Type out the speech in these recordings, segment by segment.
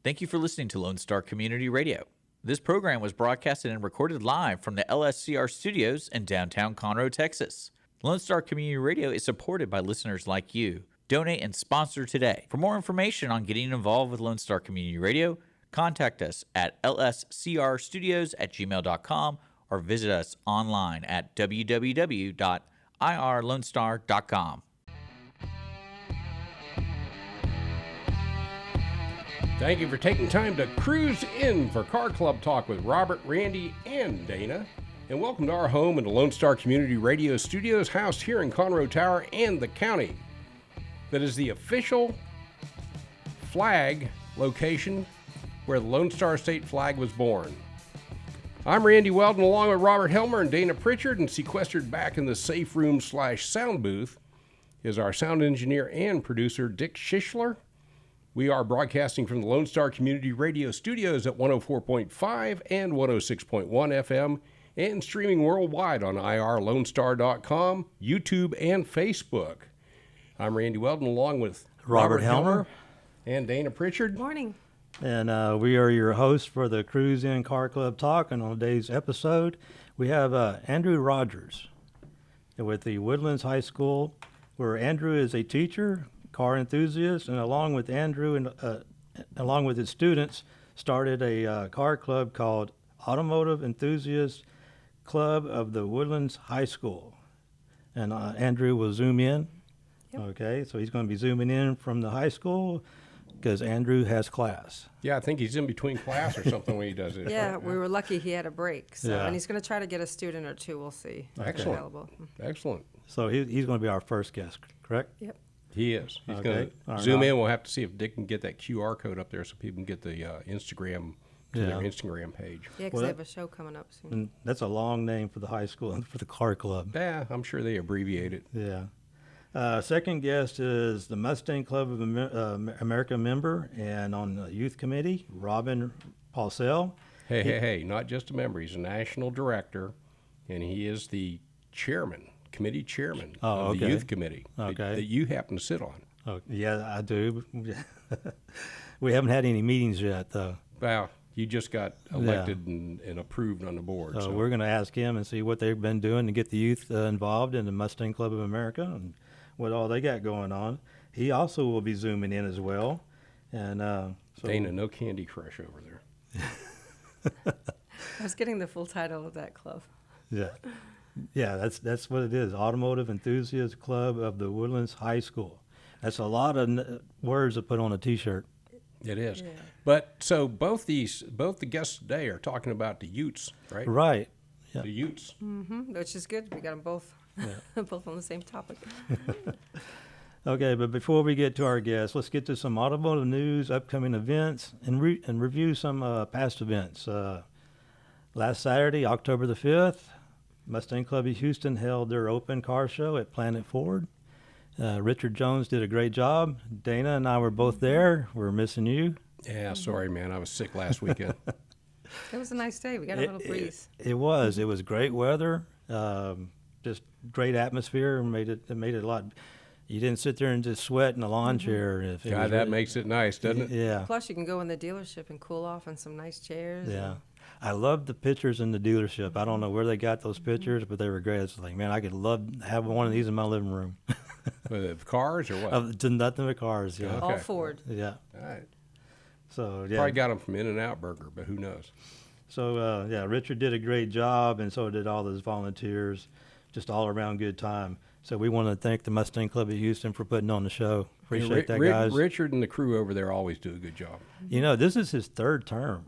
Thank you for listening to Lone Star Community Radio. This program was broadcasted and recorded live from the LSCR studios in downtown Conroe, Texas. Lone Star Community Radio is supported by listeners like you. Donate and sponsor today. For more information on getting involved with Lone Star Community Radio, contact us at lscrstudios@gmail.com or visit us online at www.irlonestar.com. Thank you for taking time to cruise in for Car Club Talk with Robert, Randy, and Dana. And welcome to our home in the Lone Star Community Radio Studios, housed here in Conroe Tower and the county. That is the official flag location where the Lone Star State flag was born. I'm Randy Weldon along with Robert Helmer and Dana Pritchard, and sequestered back in the safe room / sound booth is our sound engineer and producer, Dick Schischler. We are broadcasting from the Lone Star Community Radio Studios at 104.5 and 106.1 FM and streaming worldwide on irlonestar.com, YouTube, and Facebook. I'm Randy Weldon along with Robert Helmer and Dana Pritchard. Morning. And we are your hosts for the Cruisin Car Club Talk. And on today's episode, we have Andrew Rogers with the Woodlands High School, where Andrew is a teacher, car enthusiast, and along with Andrew and along with his students, started a car club called Automotive Enthusiast Club of the Woodlands High School. And Andrew will zoom in. Yep. Okay, so he's going to be zooming in from the high school because Andrew has class. Yeah, I think he's in between class or something when he does it. Yeah, we were lucky he had a break. So, Yeah. And he's going to try to get a student or two. We'll see. if they're Excellent. Available. Excellent. So he's going to be our first guest, correct? Yep. He is. He's Okay. going All to zoom right. in. We'll have to see if Dick can get that QR code up there so people can get the Instagram to their Yeah. Instagram page. Yeah, because Well, they have a show coming up soon. And that's a long name for the high school and for the car club. Yeah, I'm sure they abbreviate it. Yeah. Second guest is the Mustang Club of America member and on the youth committee, Robin Paulsell. Hey, not just a member. He's a national director, and he is the committee chairman of the okay. youth committee Okay. that you happen to sit on. Oh, yeah, I do. We haven't had any meetings yet, though. Well, you just got elected and approved on the board. So So we're going to ask him and see what they've been doing to get the youth involved in the Mustang Club of America and what all they got going on. He also will be zooming in as well. And so Dana, no Candy Crush over there. I was getting the full title of that club. Yeah, that's what it is. Automotive Enthusiast Club of the Woodlands High School. That's a lot of words to put on a T-shirt. It is. Yeah. But so both the guests today are talking about the Utes, right? Right. Yeah. The Utes. Which is good. We got them both, both on the same topic. Okay, but before we get to our guests, let's get to some automotive news, upcoming events, and review some past events. Last Saturday, October the 5th, Mustang Club of Houston held their open car show at Planet Ford. Richard Jones did a great job. Dana and I were both there. We're missing you. Yeah, sorry, man. I was sick last weekend. It was a nice day. We got a little breeze. It was great weather, just great atmosphere. Made it a lot. You didn't sit there and just sweat in a lawn chair. If it God, was that really- makes it nice, doesn't it? Yeah. Plus, you can go in the dealership and cool off on some nice chairs. Yeah. I love the pictures in the dealership. I don't know where they got those pictures, but they were great. It's like, man, I could love have one of these in my living room. With cars or what? Nothing but cars, yeah. Okay. All Ford. Yeah. All right. So, yeah. Probably got them from In-N-Out Burger, but who knows? So, yeah, Richard did a great job, and so did all his volunteers. Just all around good time. So we want to thank the Mustang Club of Houston for putting on the show. Appreciate that, guys. Richard and the crew over there always do a good job. You know, this is his third term.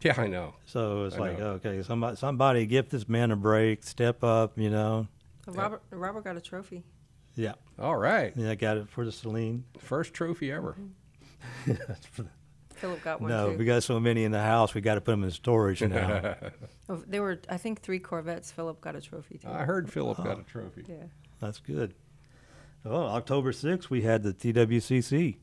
Yeah, I know. So it's I like, know. okay, somebody give this man a break, step up, you know. Robert got a trophy. Yeah. All right. Yeah, I got it for the Celine. First trophy ever. Philip got one No, too. we got so many in the house, we got to put them in storage now. Oh, there were, I think, 3 Corvettes. Philip got a trophy too. I heard Philip got a trophy. Yeah. That's good. Well, October 6th, we had the TWCC,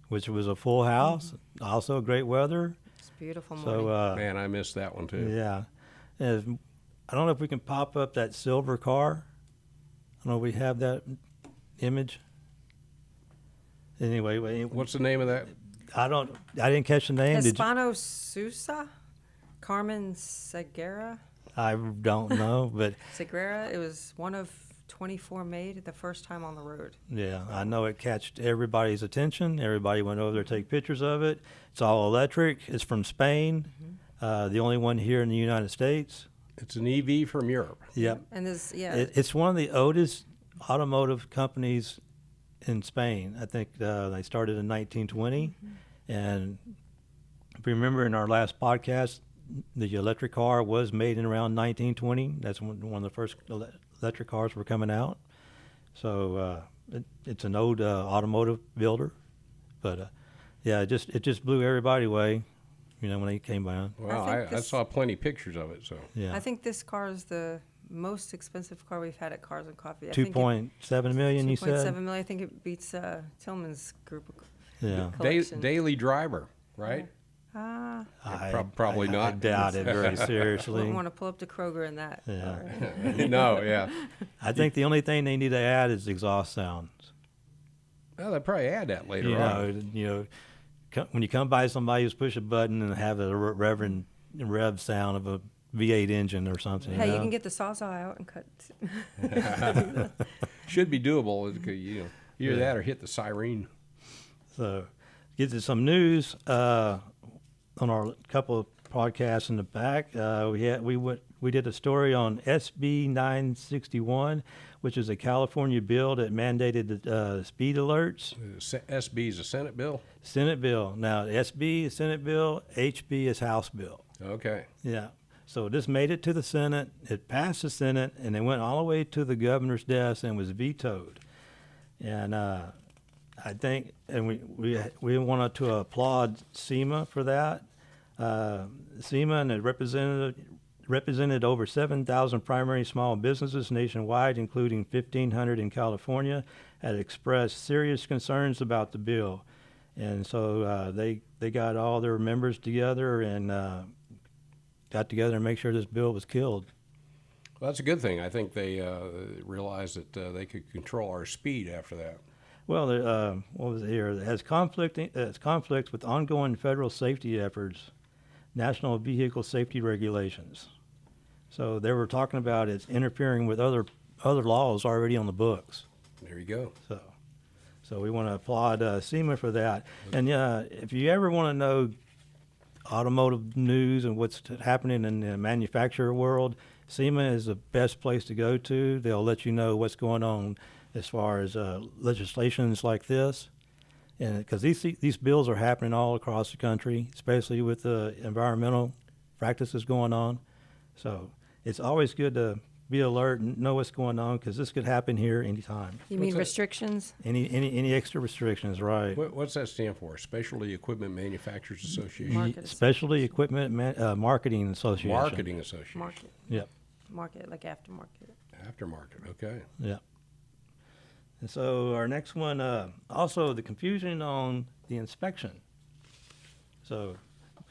which was a full house, also great weather. It's a beautiful morning. So, Man, I missed that one too. yeah. I don't know if we can pop up that silver car. I don't know if we have that image. Anyway, What's the name of that I didn't catch the name. Did you? Hispano Sousa, Carmen Segura. I don't know, but Segura. It was one of 24 made the first time on the road. yeah, I know it catched everybody's attention. Everybody went over there to take pictures of it. It's all electric. It's from Spain, the only one here in the United States. It's an EV from Europe. Yep. And this, yeah, It's one of the oldest automotive companies in Spain. I think they started in 1920. And if you remember in our last podcast, the electric car was made in around 1920. That's when one of the first electric cars were coming out. So it's an old automotive builder. But yeah, it just blew everybody away, when they came by. Well, I I think this- saw plenty of pictures of it. So Yeah. I think this car is the most expensive car we've had at Cars and Coffee. I think it- 2.7 million, you said? 2.7 million. I think it beats Tillman's group of Yeah. collection. daily driver, right? Ah, Probably I not. doubt it very seriously. wouldn't want to pull up to Kroger in that. Yeah. No, yeah. I think the only thing they need to add is exhaust sounds. Well, they'll probably add that later You on. know, when you come by somebody who's push a button and have a rev sound of a V8 engine or something. Hey, you can get the Sawzall out and cut. Should be doable. Either that or hit the siren. So, get to some news on our couple of podcasts in the back. We did a story on SB 961, which is a California bill that mandated speed alerts. SB is a Senate bill. Senate bill. Now, SB is Senate bill, HB is House bill. Okay. Yeah. So this made it to the Senate. It passed the Senate, and it went all the way to the governor's desk and was vetoed. And I think, and we wanted to applaud SEMA for that. SEMA and it represented over 7,000 primary small businesses nationwide, including 1,500 in California, had expressed serious concerns about the bill. And so they got all their members together and got together and make sure this bill was killed. Well, that's a good thing. I think they realized that they could control our speed after that. Well, what was it here? It has conflict with ongoing federal safety efforts, national vehicle safety regulations. So they were talking about it's interfering with other laws already on the books. There you go. So we want to applaud SEMA for that. And if you ever want to know automotive news and what's happening in the manufacturer world, SEMA is the best place to go to. They'll let you know what's going on as far as legislations like this. And because these bills are happening all across the country, especially with the environmental practices going on. So it's always good to be alert and know what's going on because this could happen here anytime. You mean What's that? restrictions? Any extra restrictions, right? What's that stand for? Specialty Equipment Manufacturers Association. Market Specialty Equipment Marketing Association. Marketing Association. Market. Yep. Market, like aftermarket. Aftermarket. Okay. Yep. And so our next one, also the confusion on the inspection. So,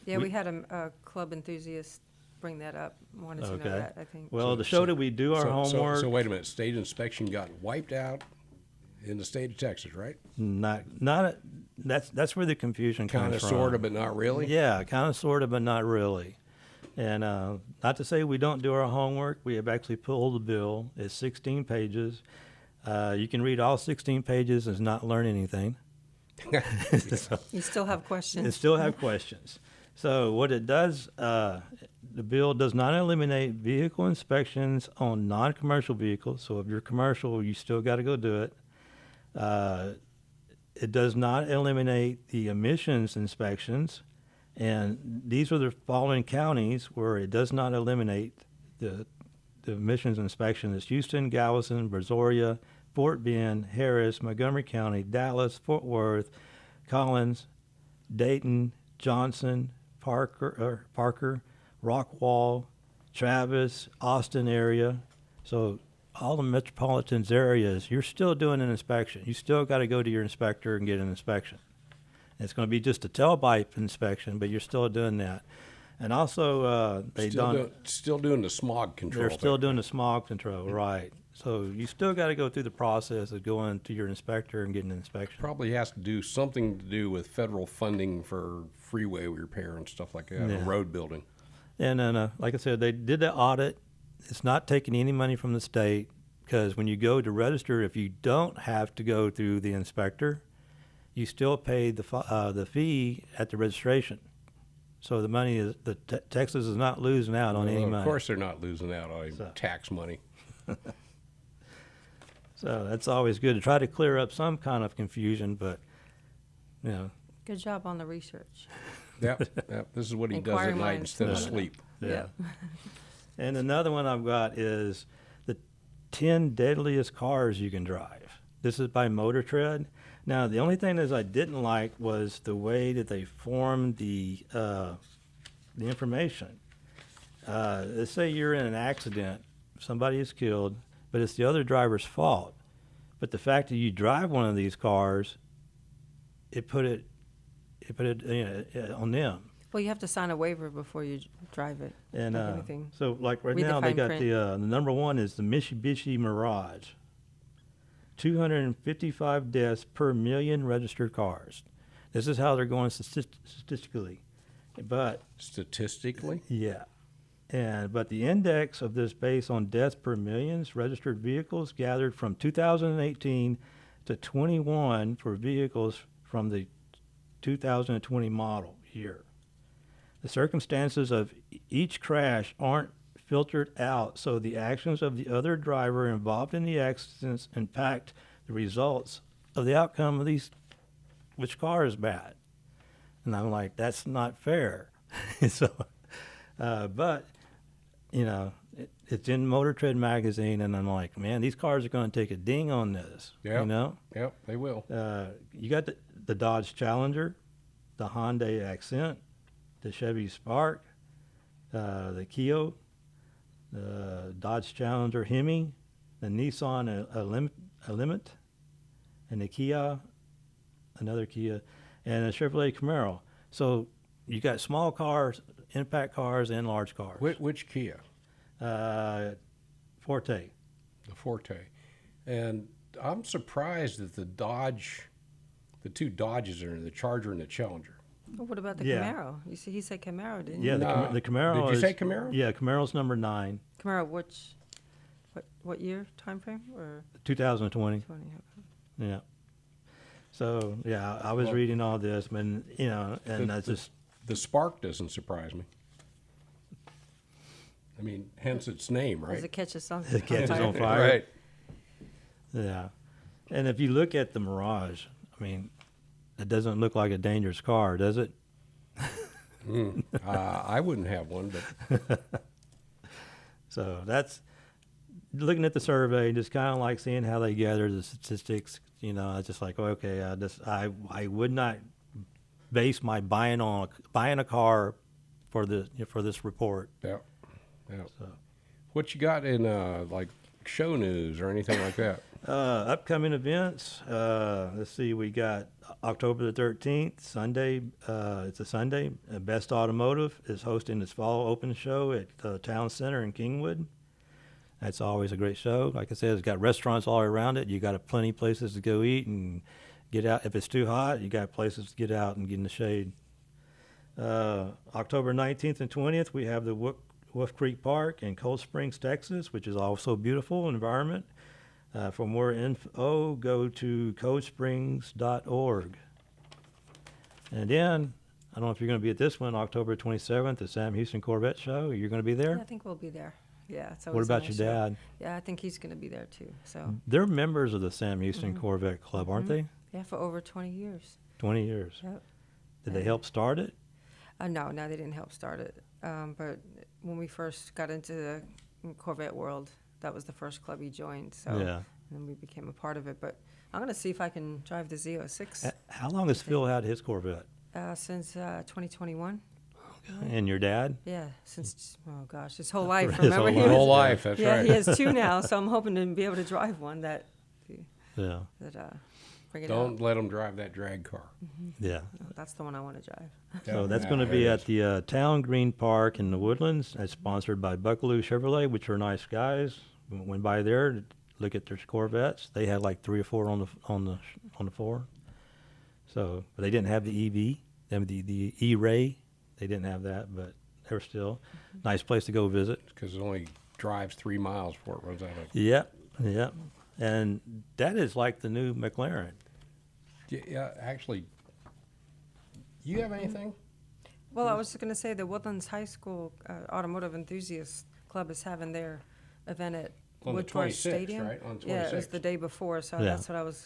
Yeah, we had a club enthusiast bring that up. Wanted to know okay. that, I think. Well, to show that we do our homework, So wait a minute. State inspection got wiped out in the state of Texas, right? that's where the confusion comes Kind of, from. sort of, but not really. Yeah, kind of, sort of, but not really. And not to say we don't do our homework. We have actually pulled the bill. It's 16 pages. You can read all 16 pages and not learn anything. You still have questions? And still have questions. So what it does, the bill does not eliminate vehicle inspections on non-commercial vehicles. So if you're commercial, you still got to go do it. It does not eliminate the emissions inspections. And these are the following counties where it does not eliminate the emissions inspection. It's Houston, Galveston, Brazoria, Fort Bend, Harris, Montgomery County, Dallas, Fort Worth, Collins, Dayton, Johnson, Parker, Rockwall, Travis, Austin area. So all the metropolitan areas, you're still doing an inspection. You still got to go to your inspector and get an inspection. It's going to be just a tailpipe inspection, but you're still doing that. And also, Still doing the smog control. They're still doing the smog control, right? So you still got to go through the process of going to your inspector and getting an inspection. Probably has to do something to do with federal funding for freeway repair and stuff like that, or Yeah. road building. And then, like I said, they did the audit. It's not taking any money from the state because when you go to register, if you don't have to go through the inspector, you still pay the fee at the registration. So the money is Texas is not losing out on any Well, money. of course, they're not losing out on So. tax money. So that's always good to try to clear up some kind of confusion, but you know, Good job on the research. Yep. This is what he does at Inquiring night minds. instead of sleep. yeah. And another one I've got is the 10 deadliest cars you can drive. This is by Motor Trend. Now, the only thing that I didn't like was the way that they formed the information. Let's say you're in an accident, somebody is killed, but it's the other driver's fault. But the fact that you drive one of these cars, it put it on them. Well, you have to sign a waiver before you drive it. And like anything. so, like right Read the now, they fine got print. the number one is the Mitsubishi Mirage. 255 deaths per million registered cars. This is how they're going statistically. But Statistically, yeah, but the index of this based on deaths per millions registered vehicles gathered from 2018 to 21 for vehicles from the 2020 model year. The circumstances of each crash aren't filtered out, so the actions of the other driver involved in the accidents impact the results of the outcome of these, which car is bad. And I'm like, that's not fair. So, but, you know, it's in Motor Trend magazine, and I'm like, man, these cars are going to take a ding on this, Yep. you know? yep, they will. You got the Dodge Challenger, the Hyundai Accent, the Chevy Spark, the Kia, the Dodge Challenger Hemi, the Nissan Element, and the Kia, another Kia, and a Chevrolet Camaro. So you got small cars, impact cars, and large cars. Which Kia? Forte. The Forte. And I'm surprised that the two Dodges are the Charger and the Challenger. Well, what about the Yeah. Camaro? You see, he said Camaro, didn't Yeah, you? the Camaro. Did you is- say Camaro? Yeah, Camaro's number 9, Camaro, what year, time frame, or 2020. 20? Yeah. So yeah, I was Well- reading all this, and you know, and that's just The Spark doesn't surprise me. I mean, hence its name, Does right? it catch us on It catches fire? on fire. Right. Yeah. And if you look at the Mirage, I mean, it doesn't look like a dangerous car, does it? I wouldn't have one, but So that's looking at the survey, just kind of like seeing how they gather the statistics. You know, it's just like, okay, I would not base my buying a car for this report. yeah. So. What you got in like show news or anything like that? Upcoming events. Let's see. We got October the 13th, Sunday. It's a Sunday. Best Automotive is hosting its fall open show at the Town Center in Kingwood. That's always a great show. Like I said, it's got restaurants all around it. You got plenty of places to go eat and get out. If it's too hot, you got places to get out and get in the shade. October 19th and 20th, we have the Wolf Creek Park in Cold Springs, Texas, which is also a beautiful environment. For more info, go to coldSprings.org. And then, I don't know if you're going to be at this one, October 27th, the Sam Houston Corvette Show. You're going to be Yeah, there? I think we'll be there. Yeah. It's What always a about nice your show. dad? Yeah, I think he's going to be there too. So They're members of the Sam Houston Corvette Club, aren't they? yeah, for over 20 years. 20 years. Yep. Did they help start it? No, they didn't help start it. But when we first got into the Corvette world, that was the first club he joined. So Yeah. and then we became a part of it. But I'm going to see if I can drive the Z06 How long has Phil had his Corvette? since 2021. And your dad? Yeah, since oh gosh, his whole life. His Remember, whole he My life. whole was, life, that's yeah, right. he has 2 now. So I'm hoping to be able to drive one that Yeah. bring it Don't out. let them drive that drag car. Yeah. That's the one I want to drive. So that's going to be at the Town Green Park in the Woodlands. It's sponsored by Buckaloo Chevrolet, which are nice guys. Went by there look at their Corvettes. They had like 3 or 4 on the floor. So, but they didn't have the EV, the E-Ray. They didn't have that, but they were still nice place to go visit. Because it only drives 3 miles before it runs out of. Yep. And that is like the new McLaren. Yeah, actually. You have anything? Well, I was going to say the Woodlands High School Automotive Enthusiast Club is having their event at On the Woodward 26th, Stadium. right? On the Yeah, it was 26th. the day before, so Yeah. that's what I was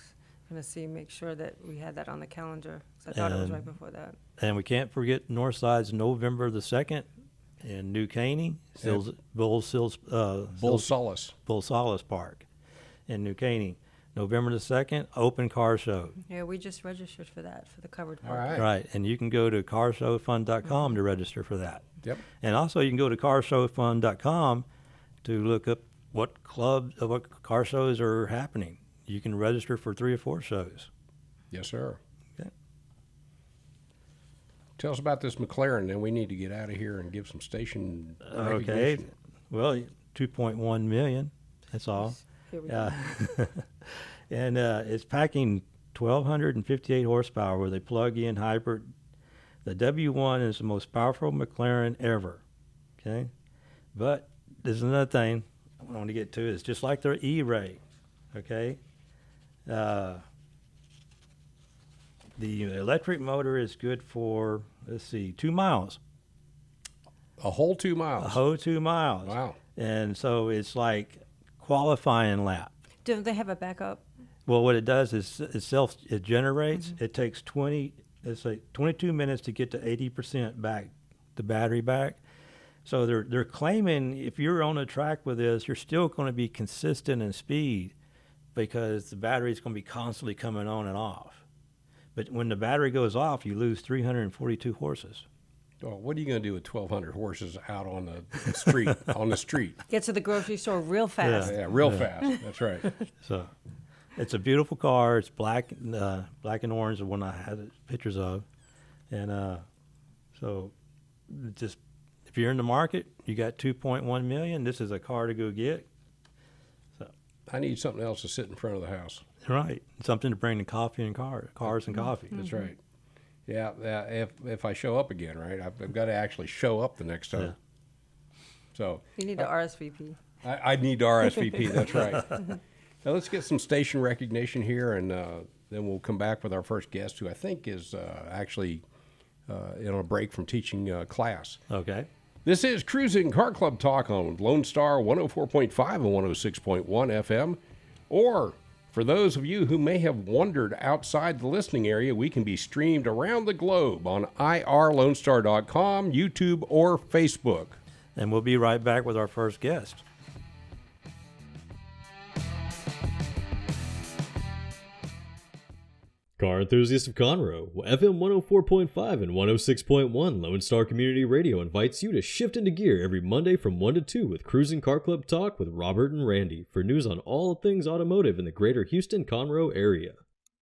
going to see, make sure that we had that on the calendar. 'Cause I thought it was And- right before that. And we can't forget Northside's November the 2nd in New Caney, Bull Solace. Solace Park in New Caney. November the 2nd, open car show. Yeah, we just registered for that, for the covered All park. right. Right, and you can go to carshowfund.com to register for that. Yep. And also you can go to carshowfund.com to look up what car shows are happening. You can register for 3 or 4 shows. Yes, sir. Okay. Tell us about this McLaren, then we need to get out of here and give some station Okay, recognition. well, 2.1 million, that's all. Here we go. And it's packing 1,258 horsepower with a plug-in hybrid. The W1 is the most powerful McLaren ever, okay? But there's another thing I want to get to. It's just like their E-Ray, okay? The electric motor is good for, 2 miles. A whole 2 miles. A whole 2 miles. Wow. And so it's like qualifying lap. Don't they have a backup? Well, what it does is it generates. It takes 22 minutes to get to 80% back, the battery back. So they're claiming if you're on a track with this, you're still going to be consistent in speed because the battery's going to be constantly coming on and off. But when the battery goes off, you lose 342 horses. Oh, what are you going to do with 1,200 horses out on the street? On the street. Get to the grocery store real fast. Yeah, real fast. That's right. So it's a beautiful car. It's black and orange, the one I had pictures of. And so just if you're in the market, you got 2.1 million. This is a car to go get. So I need something else to sit in front of the house. right, something to bring the coffee and cars and coffee. That's right. Yeah, if I show up again, right, I've got to actually show up the next time. Yeah. So You need to RSVP. I need to RSVP. That's right. Now let's get some station recognition here, and then we'll come back with our first guest, who I think is actually on a break from teaching class. Okay. This is Cruisin' Car Club Talk on Lone Star 104.5 and 106.1 FM. Or for those of you who may have wandered outside the listening area, we can be streamed around the globe on irlonestar.com, YouTube, or Facebook. And we'll be right back with our first guest. Car Enthusiast of Conroe, FM 104.5 and 106.1 Lone Star Community Radio invites you to shift into gear every Monday from 1 to 2 with Cruisin' Car Club Talk with Robert and Randy for news on all things automotive in the greater Houston-Conroe area.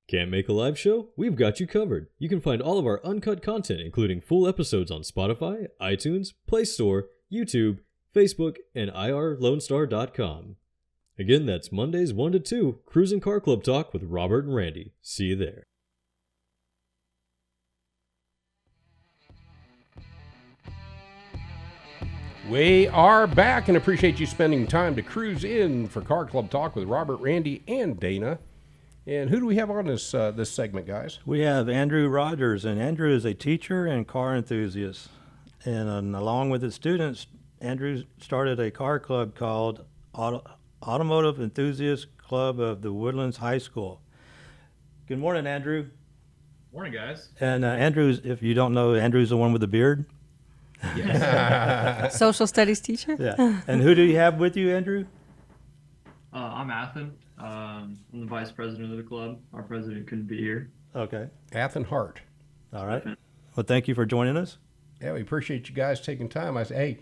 Can't make a live show? We've got you covered. You can find all of our uncut content, including full episodes on Spotify, iTunes, Play Store, YouTube, Facebook, and irlonestar.com. Again, that's Mondays 1 to 2, Cruisin' Car Club Talk with Robert and Randy. See you there. We are back and appreciate you spending time to cruise in for Car Club Talk with Robert, Randy, and Dana. And who do we have on this segment, guys? We have Andrew Rogers, and Andrew is a teacher and car enthusiast. And along with his students, Andrew started a car club called Automotive Enthusiast Club of the Woodlands High School. Good morning, Andrew. Morning, guys. And Andrew's, if you don't know, Andrew's the one with the beard. Social studies teacher? Yeah. And who do you have with you, Andrew? I'm Athen. I'm the vice president of the club. Our president couldn't be here. Okay. Athen Hart. All right. Well, thank you for joining us. Yeah, we appreciate you guys taking time. I say,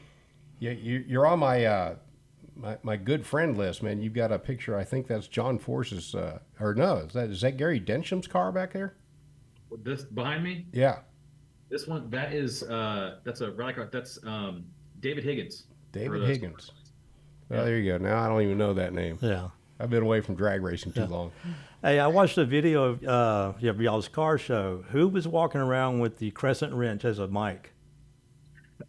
hey, you're on my my good friend list, man. You've got a picture. I think that's John Force's, or no, is that Gary Dencham's car back there? This behind me, Yeah, this one, that's a rally car. That's David Higgins. David For the- Higgins. Well, there you go. Now I don't even know that name. Yeah. I've been away from drag racing too long. Hey, I watched a video of y'all's car show. Who was walking around with the crescent wrench as a mic?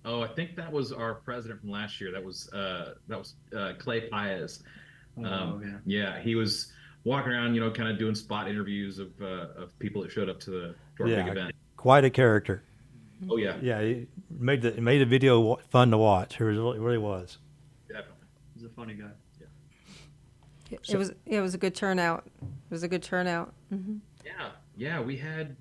Oh, I think that was our president from last year. That was Clay Paez. Yeah, he was walking around, kind of doing spot interviews of people that showed up to our big event. Quite a character. Oh yeah, Yeah, he made the video fun to watch. It really was. definitely. He's a funny guy. It was a good turnout. It was a good turnout. Yeah. We had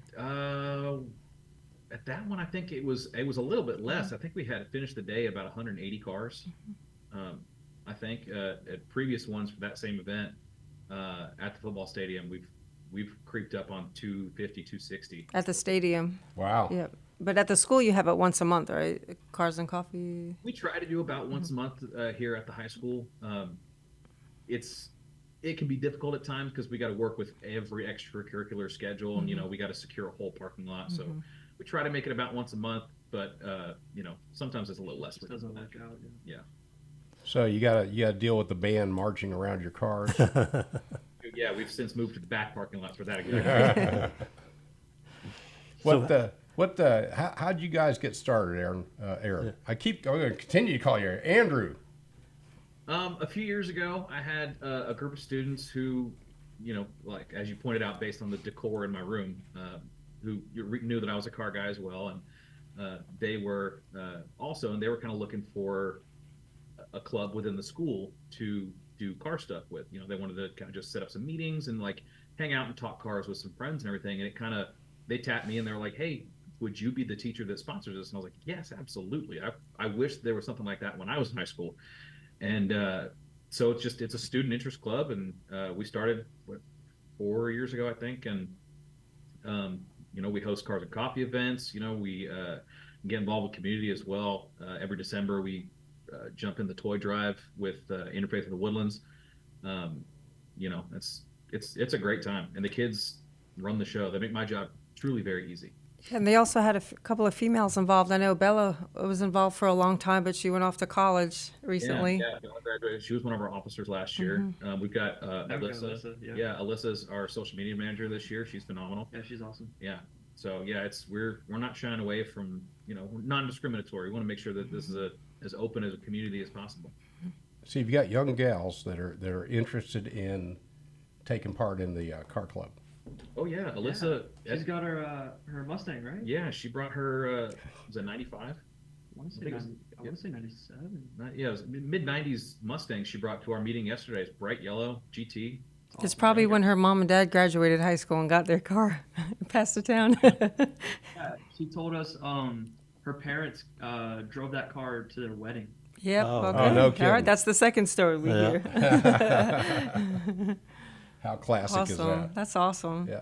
at that one, I think it was a little bit less. I think we had finished the day about 180 cars. I think at previous ones for that same event at the football stadium, we've creeped up on 250, 260. At the stadium. Wow. Yeah. But at the school, you have it once a month, right? Cars and coffee. We try to do about once a month here at the high school. It can be difficult at times because we got to work with every extracurricular schedule, and we got to secure a whole parking lot. So we try to make it about once a month, but sometimes it's a little less. It doesn't work out. Yeah. So you gotta deal with the band marching around your cars. Yeah, we've since moved to the back parking lot for that again. How'd you guys get started, Aaron? Aaron, I'm going to continue to call you Andrew. A few years ago, I had a group of students who, like as you pointed out, based on the decor in my room, who knew that I was a car guy as well, and they were also, and they were kind of looking for a club within the school to do car stuff with. They wanted to kind of just set up some meetings and like hang out and talk cars with some friends and everything. And they tapped me and they were like, "Hey, would you be the teacher that sponsors this?" And I was like, "Yes, absolutely. I wish there was something like that when I was in high school." And so it's a student interest club, and we started 4 years ago, I think. And we host cars and coffee events. We get involved with community as well. Every December we jump in the toy drive with Interfaith of the Woodlands. It's a great time, and the kids run the show. They make my job truly very easy. And they also had a couple of females involved. I know Bella was involved for a long time, but she went off to college recently. Yeah, Bella graduated. She was one of our officers last year. We've got Alyssa. Yeah, Alyssa's our social media manager this year. She's phenomenal. Yeah, she's awesome. Yeah. So yeah, we're not shying away from we're non-discriminatory. We want to make sure that this is as open as a community as possible. So you've got young gals that are interested in taking part in the car club. Oh yeah, Alyssa. Yeah. She's got her Mustang, right? Yeah, she brought her. Was it 95? I want to say 97. Yeah, it was mid 90s Mustang. She brought to our meeting yesterday. It's bright yellow GT. It's probably when her mom and dad graduated high school and got their car passed to town. Yeah, she told us her parents drove that car to their wedding. Yep. Oh. Okay. Oh, no kidding. All right, that's the second story we hear. How classic is that? That's awesome. Yeah.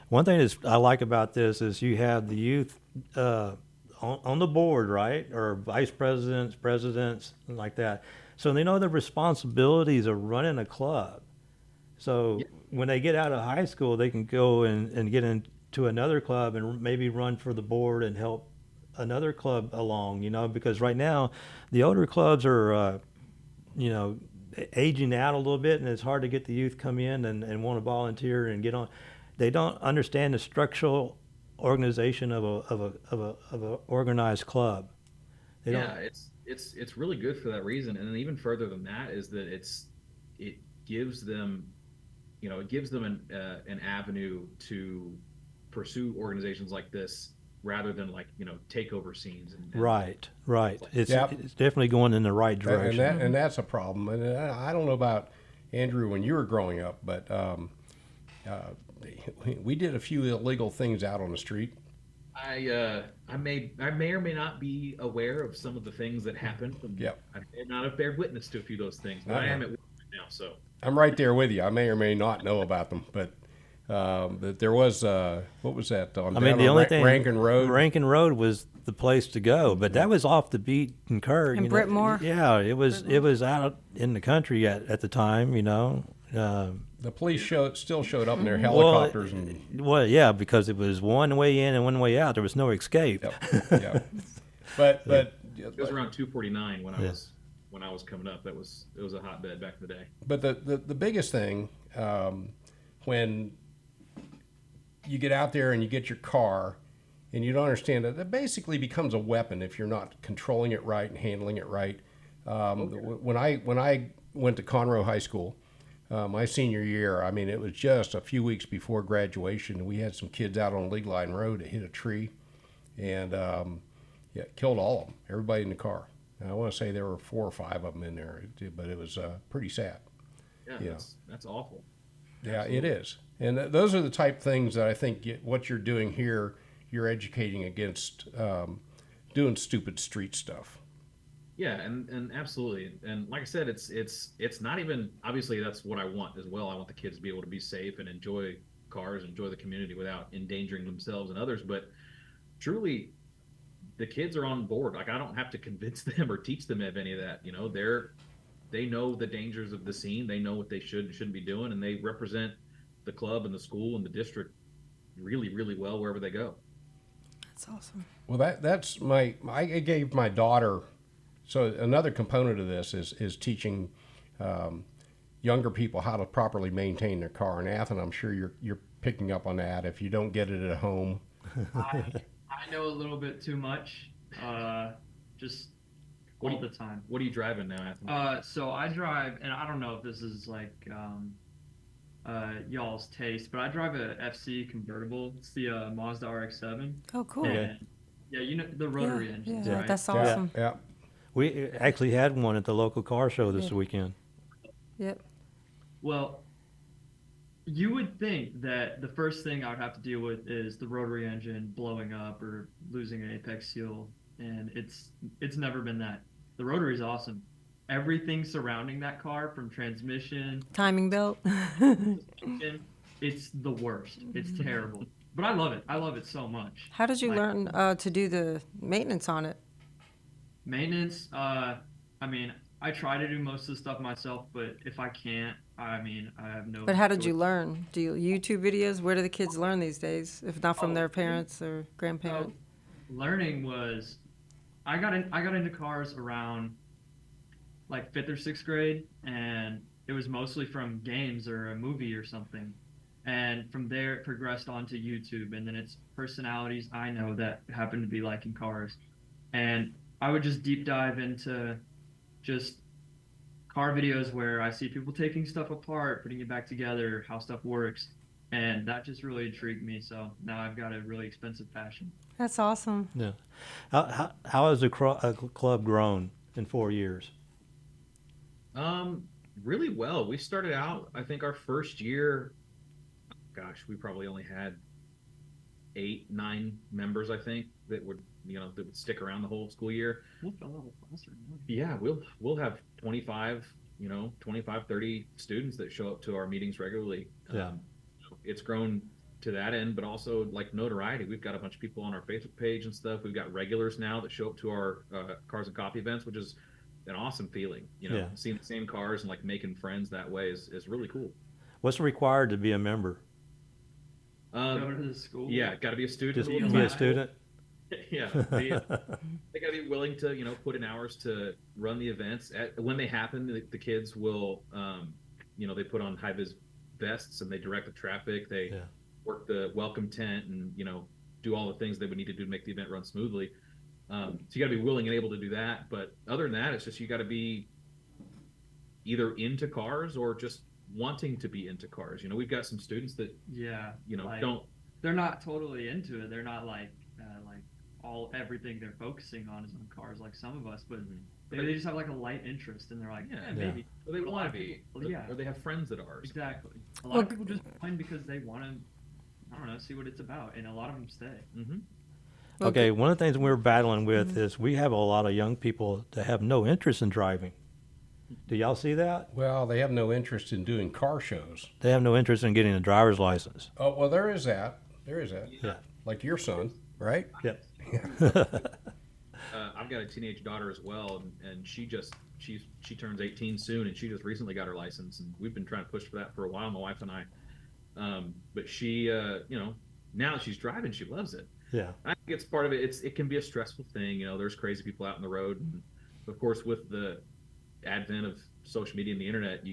One thing I like about this is you have the youth on the board, right? Or vice presidents, like that. So they know the responsibilities of running a club. So when they get out of high school, they can go and get into another club and maybe run for the board and help another club along, because right now the older clubs are, aging out a little bit, and it's hard to get the youth come in and want to volunteer and get on. They don't understand the structural organization of a organized club. It's really good for that reason, and then even further than that is that it gives them an avenue to pursue organizations like this rather than takeover scenes. Right. It's definitely going in the right direction. And that's a problem. And I don't know about Andrew when you were growing up, but we did a few illegal things out on the street. I may or may not be aware of some of the things that happened. Yep. I may not have bared witness to a few of those things, but I am at work right now, so. I'm right there with you. I may or may not know about them, but there was what was that? On the only thing, Rankin Road was the place to go, but that was off the beat and curve. And Brittmore. Yeah, it was out in the country at the time. The police still showed up in their helicopters yeah, because it was one way in and one way out. There was no escape. Yep. But it was around 2:49 when when I was coming up. It was a hotbed back in the day. But the biggest thing, when you get out there and you get your car and you don't understand it basically becomes a weapon if you're not controlling it right and handling it right. When I went to Conroe High School, my senior year, I mean, it was just a few weeks before graduation. We had some kids out on League Line Road that hit a tree and killed all of them, everybody in the car. And I want to say there were 4 or 5 of them in there, but it was pretty sad. Yeah, that's awful. Yeah, Absolutely. it is. And those are the type things that I think what you're doing here, you're educating against doing stupid street stuff. Yeah, and absolutely. And like I said, it's not even, obviously that's what I want as well. I want the kids to be able to be safe and enjoy cars, enjoy the community without endangering themselves and others. But truly, the kids are on board. Like, I don't have to convince them or teach them of any of that. They know the dangers of the scene. They know what they should and shouldn't be doing, and they represent the club and the school and the district really, really well wherever they go. That's awesome. Well, that's I gave my daughter. So another component of this is teaching younger people how to properly maintain their car. And Athen, I'm sure you're picking up on that. If you don't get it at home, I know a little bit too much, just all the time. What are you driving now, Athen? So I drive, and I don't know if this is like y'all's taste, but I drive a FC convertible. It's the Mazda RX-7. Oh, cool. And, yeah, you know the rotary engines, Yeah, right? that's awesome. Yeah. We actually had one at the local car show this weekend. Yep. Well, you would think that the first thing I would have to deal with is the rotary engine blowing up or losing an apex seal, and it's never been that. The rotary is awesome. Everything surrounding that car, from transmission, Timing belt. it's the worst. It's terrible. But I love it. I love it so much. How did you Like, learn to do the maintenance on it? Maintenance, I mean, I try to do most of the stuff myself, but if I can't, I mean, I have no. But how did you choice. learn? Do you YouTube videos? Where do the kids learn these days, if not from their parents or grandparents? Learning was, I got into cars around like 5th or 6th grade, and it was mostly from games or a movie or something. And from there, it progressed onto YouTube, and then it's personalities I know that happen to be liking cars. And I would just deep dive into just car videos where I see people taking stuff apart, putting it back together, how stuff works. And that just really intrigued me. So now I've got a really expensive passion. That's awesome. Yeah. How has the club grown in 4 years? Really well. We started out, I think our first year, gosh, we probably only had 8, 9 members, I think, that would stick around the whole school year. Yeah, we'll have 25, 30 students that show up to our meetings regularly. Yeah. It's grown to that end, but also like notoriety. We've got a bunch of people on our Facebook page and stuff. We've got regulars now that show up to our Cars and Coffee events, which is an awesome feeling. Seeing the same cars and like making friends that way is really cool. What's required to be a member? Go to the school. Yeah, got to be a student. Just be a student? Yeah, they got to be willing to put in hours to run the events. When they happen, the kids will they put on high vis vests and they direct the traffic. They work the welcome tent and do all the things they would need to do to make the event run smoothly. So you got to be willing and able to do that. But other than that, it's just you got to be either into cars or just wanting to be into cars. We've got some students that don't. They're not totally into it. They're not like everything they're focusing on is on cars like some of us, but they just have like a light interest and they're like, maybe. Or they want to be. Yeah. Or they have friends that are. Exactly. A lot of people just join because they want to, I don't know, see what it's about, and a lot of them stay. Mm-hmm. Okay, one of the things we're battling with is we have a lot of young people that have no interest in driving. Do y'all see that? Well, they have no interest in doing car shows. They have no interest in getting a driver's license. Oh, well, there is that. Yeah. Like your son, right? Yep. I've got a teenage daughter as well, and she turns 18 soon, and she just recently got her license, and we've been trying to push for that for a while, my wife and I. But she, now that she's driving, she loves it. Yeah. I think it's part of it. It can be a stressful thing. There's crazy people out on the road, and of course with the advent of social media and the internet,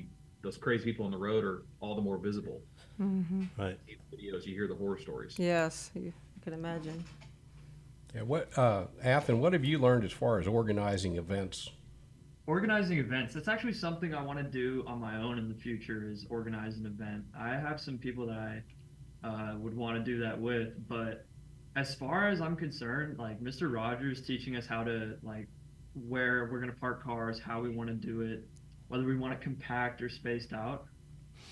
those crazy people on the road are all the more visible. Right. You see the videos, you hear the horror stories. Yes, you can imagine. Yeah, Athen, what have you learned as far as organizing events? Organizing events, that's actually something I want to do on my own in the future, is organize an event. I have some people that I would want to do that with, but as far as I'm concerned, like Mr. Rogers teaching us how to, like, where we're going to park cars, how we want to do it, whether we want it compact or spaced out.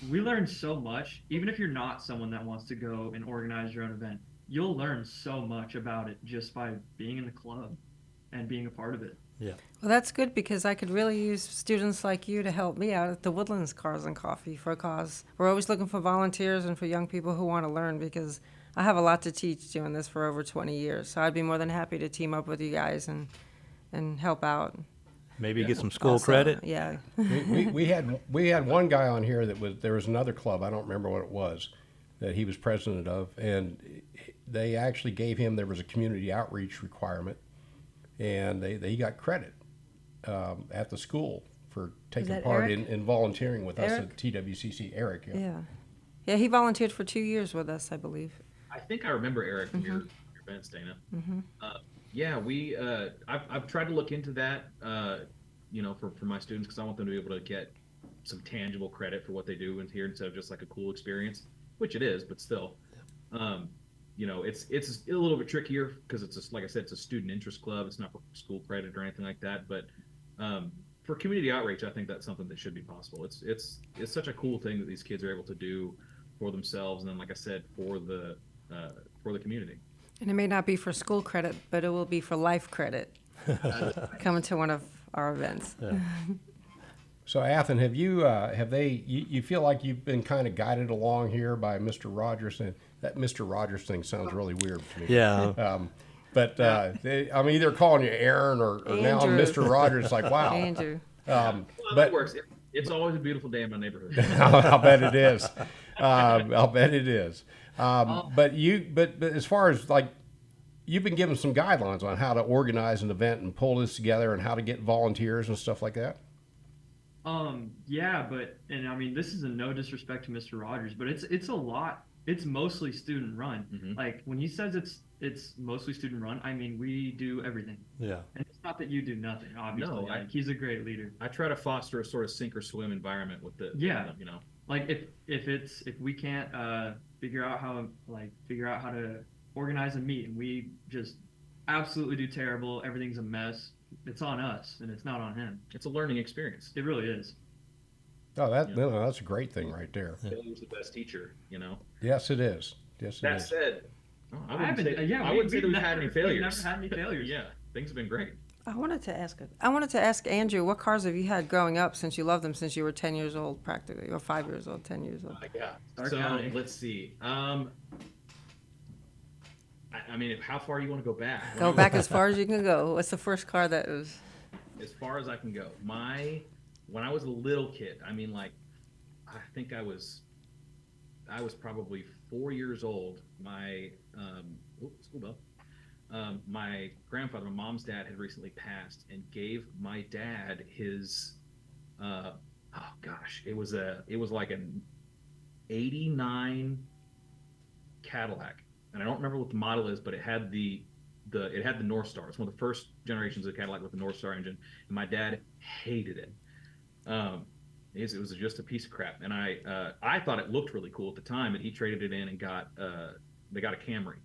We learn so much. Even if you're not someone that wants to go and organize your own event, you'll learn so much about it just by being in the club and being a part of it. Yeah. Well, that's good because I could really use students like you to help me out at the Woodlands Cars and Coffee for a cause. We're always looking for volunteers and for young people who want to learn because I have a lot to teach doing this for over 20 years. So I'd be more than happy to team up with you guys and help out. Maybe get some school Also, credit. Yeah. We had one guy on here there was another club, I don't remember what it was, that he was president of, and they actually gave him, there was a community outreach requirement, and he got credit at the school for taking that part Eric? in volunteering with us Eric? at TWCC. Eric, yeah. Yeah. Yeah, he volunteered for 2 years with us, I believe. I think I remember Eric from your events, Dana. Yeah, I've tried to look into that, for my students, because I want them to be able to get some tangible credit for what they do in here instead of just like a cool experience, which it is, but still, it's a little bit trickier because like I said, it's a student interest club. It's not for school credit or anything like that, but for community outreach, I think that's something that should be possible. It's such a cool thing that these kids are able to do for themselves, and then, like I said, for the community. And it may not be for school credit, but it will be for life credit coming to one of our events. Yeah. So, Athen, you feel like you've been kind of guided along here by Mr. Rogers? And that Mr. Rogers thing sounds really weird to me. Yeah. I'm either calling you Aaron or now I'm Andrew. Mr. Rogers. Like, wow. Andrew. Well, But that works. It's always a beautiful day in my neighborhood. I'll bet it is. I'll bet it is. But as far as like, you've been given some guidelines on how to organize an event and pull this together and how to get volunteers and stuff like that. Yeah, and I mean, this is no disrespect to Mr. Rogers, but it's a lot. It's mostly student run. Like when he says it's mostly student run, I mean, we do everything. Yeah. And it's not that you do nothing, obviously. No, he's a great leader. I try to foster a sort of sink or swim environment with the, Yeah. Like if we can't figure out how to organize a meet and we just absolutely do terrible, everything's a mess, it's on us and it's not on him. It's a learning experience. It really is. Oh, that's a great thing right there. Failure's the best teacher, Yes, it is. Yes, it That is. said, I wouldn't haven't- say, yeah, I we- wouldn't say we've that we've never- had any we've failures. never had any failures. Yeah, things have been great. I wanted to ask Andrew, what cars have you had growing up since you loved them since you were 10 years old practically, or 5 years old, 10 years old? Yeah. Start So counting. let's see. I mean, how far you want to go back? Go back as far as you can go. What's the first car that was? As far as I can go. When I was a little kid, I mean, like, I think I was probably 4 years old. School bell. My grandfather, my mom's dad, had recently passed and gave my dad his, it was like an '89 Cadillac, and I don't remember what the model is, but it had the North Star. It's one of the first generations of Cadillac with the North Star engine, and my dad hated it. It was just a piece of crap, and I thought it looked really cool at the time, and he traded it in and they got a Camry.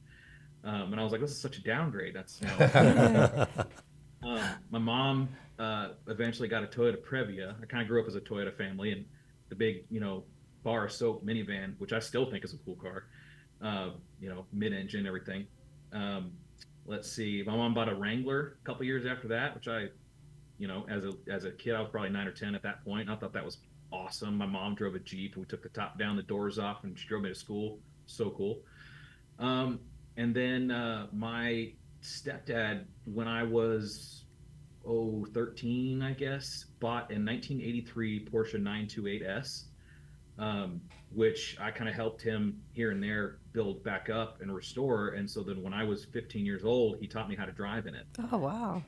And I was like, this is such a downgrade. That's my mom eventually got a Toyota Previa. I kind of grew up as a Toyota family, and the big, bar of soap minivan, which I still think is a cool car. Mid-engine, everything. Let's see. My mom bought a Wrangler a couple years after that, which I, as a kid, I was probably 9 or 10 at that point. And I thought that was awesome. My mom drove a Jeep, and we took the top down, the doors off, and she drove me to school. So cool. And then my stepdad, when I was 13, I guess, bought a 1983 Porsche 928S, which I kind of helped him here and there build back up and restore. And so then when I was 15 years old, he taught me how to drive in it. Oh, wow.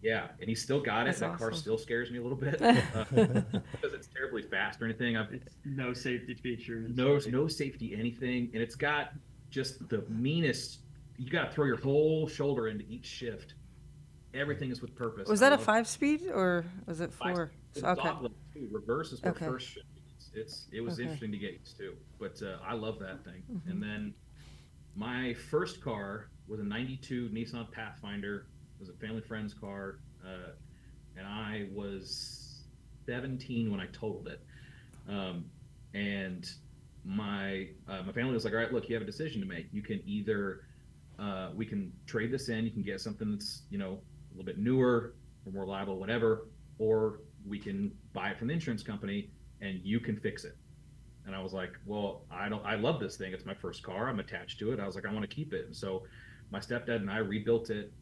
Yeah, and he still got it. That's That car awesome. still scares me a little bit because it's terribly fast or anything. It's no safety features. No safety anything, and it's got just the meanest. You got to throw your whole shoulder into each shift. Everything is with purpose. Was I that a love 5-speed or was it 4? It's Okay. dogleg too. Reverse is where Okay. first should be. It was Okay. interesting to get used to, but I love that thing. Mm-hmm. And then my first car was a '92 Nissan Pathfinder. It was a family friend's car, and I was 17 when I totaled it. And my family was like, "All right, look, you have a decision to make. You can either we can trade this in. You can get something that's a little bit newer or more reliable, whatever, or we can buy it from the insurance company and you can fix it." And I was like, "Well, I love this thing. It's my first car. I'm attached to it." I was like, "I want to keep it." And so my stepdad and I rebuilt it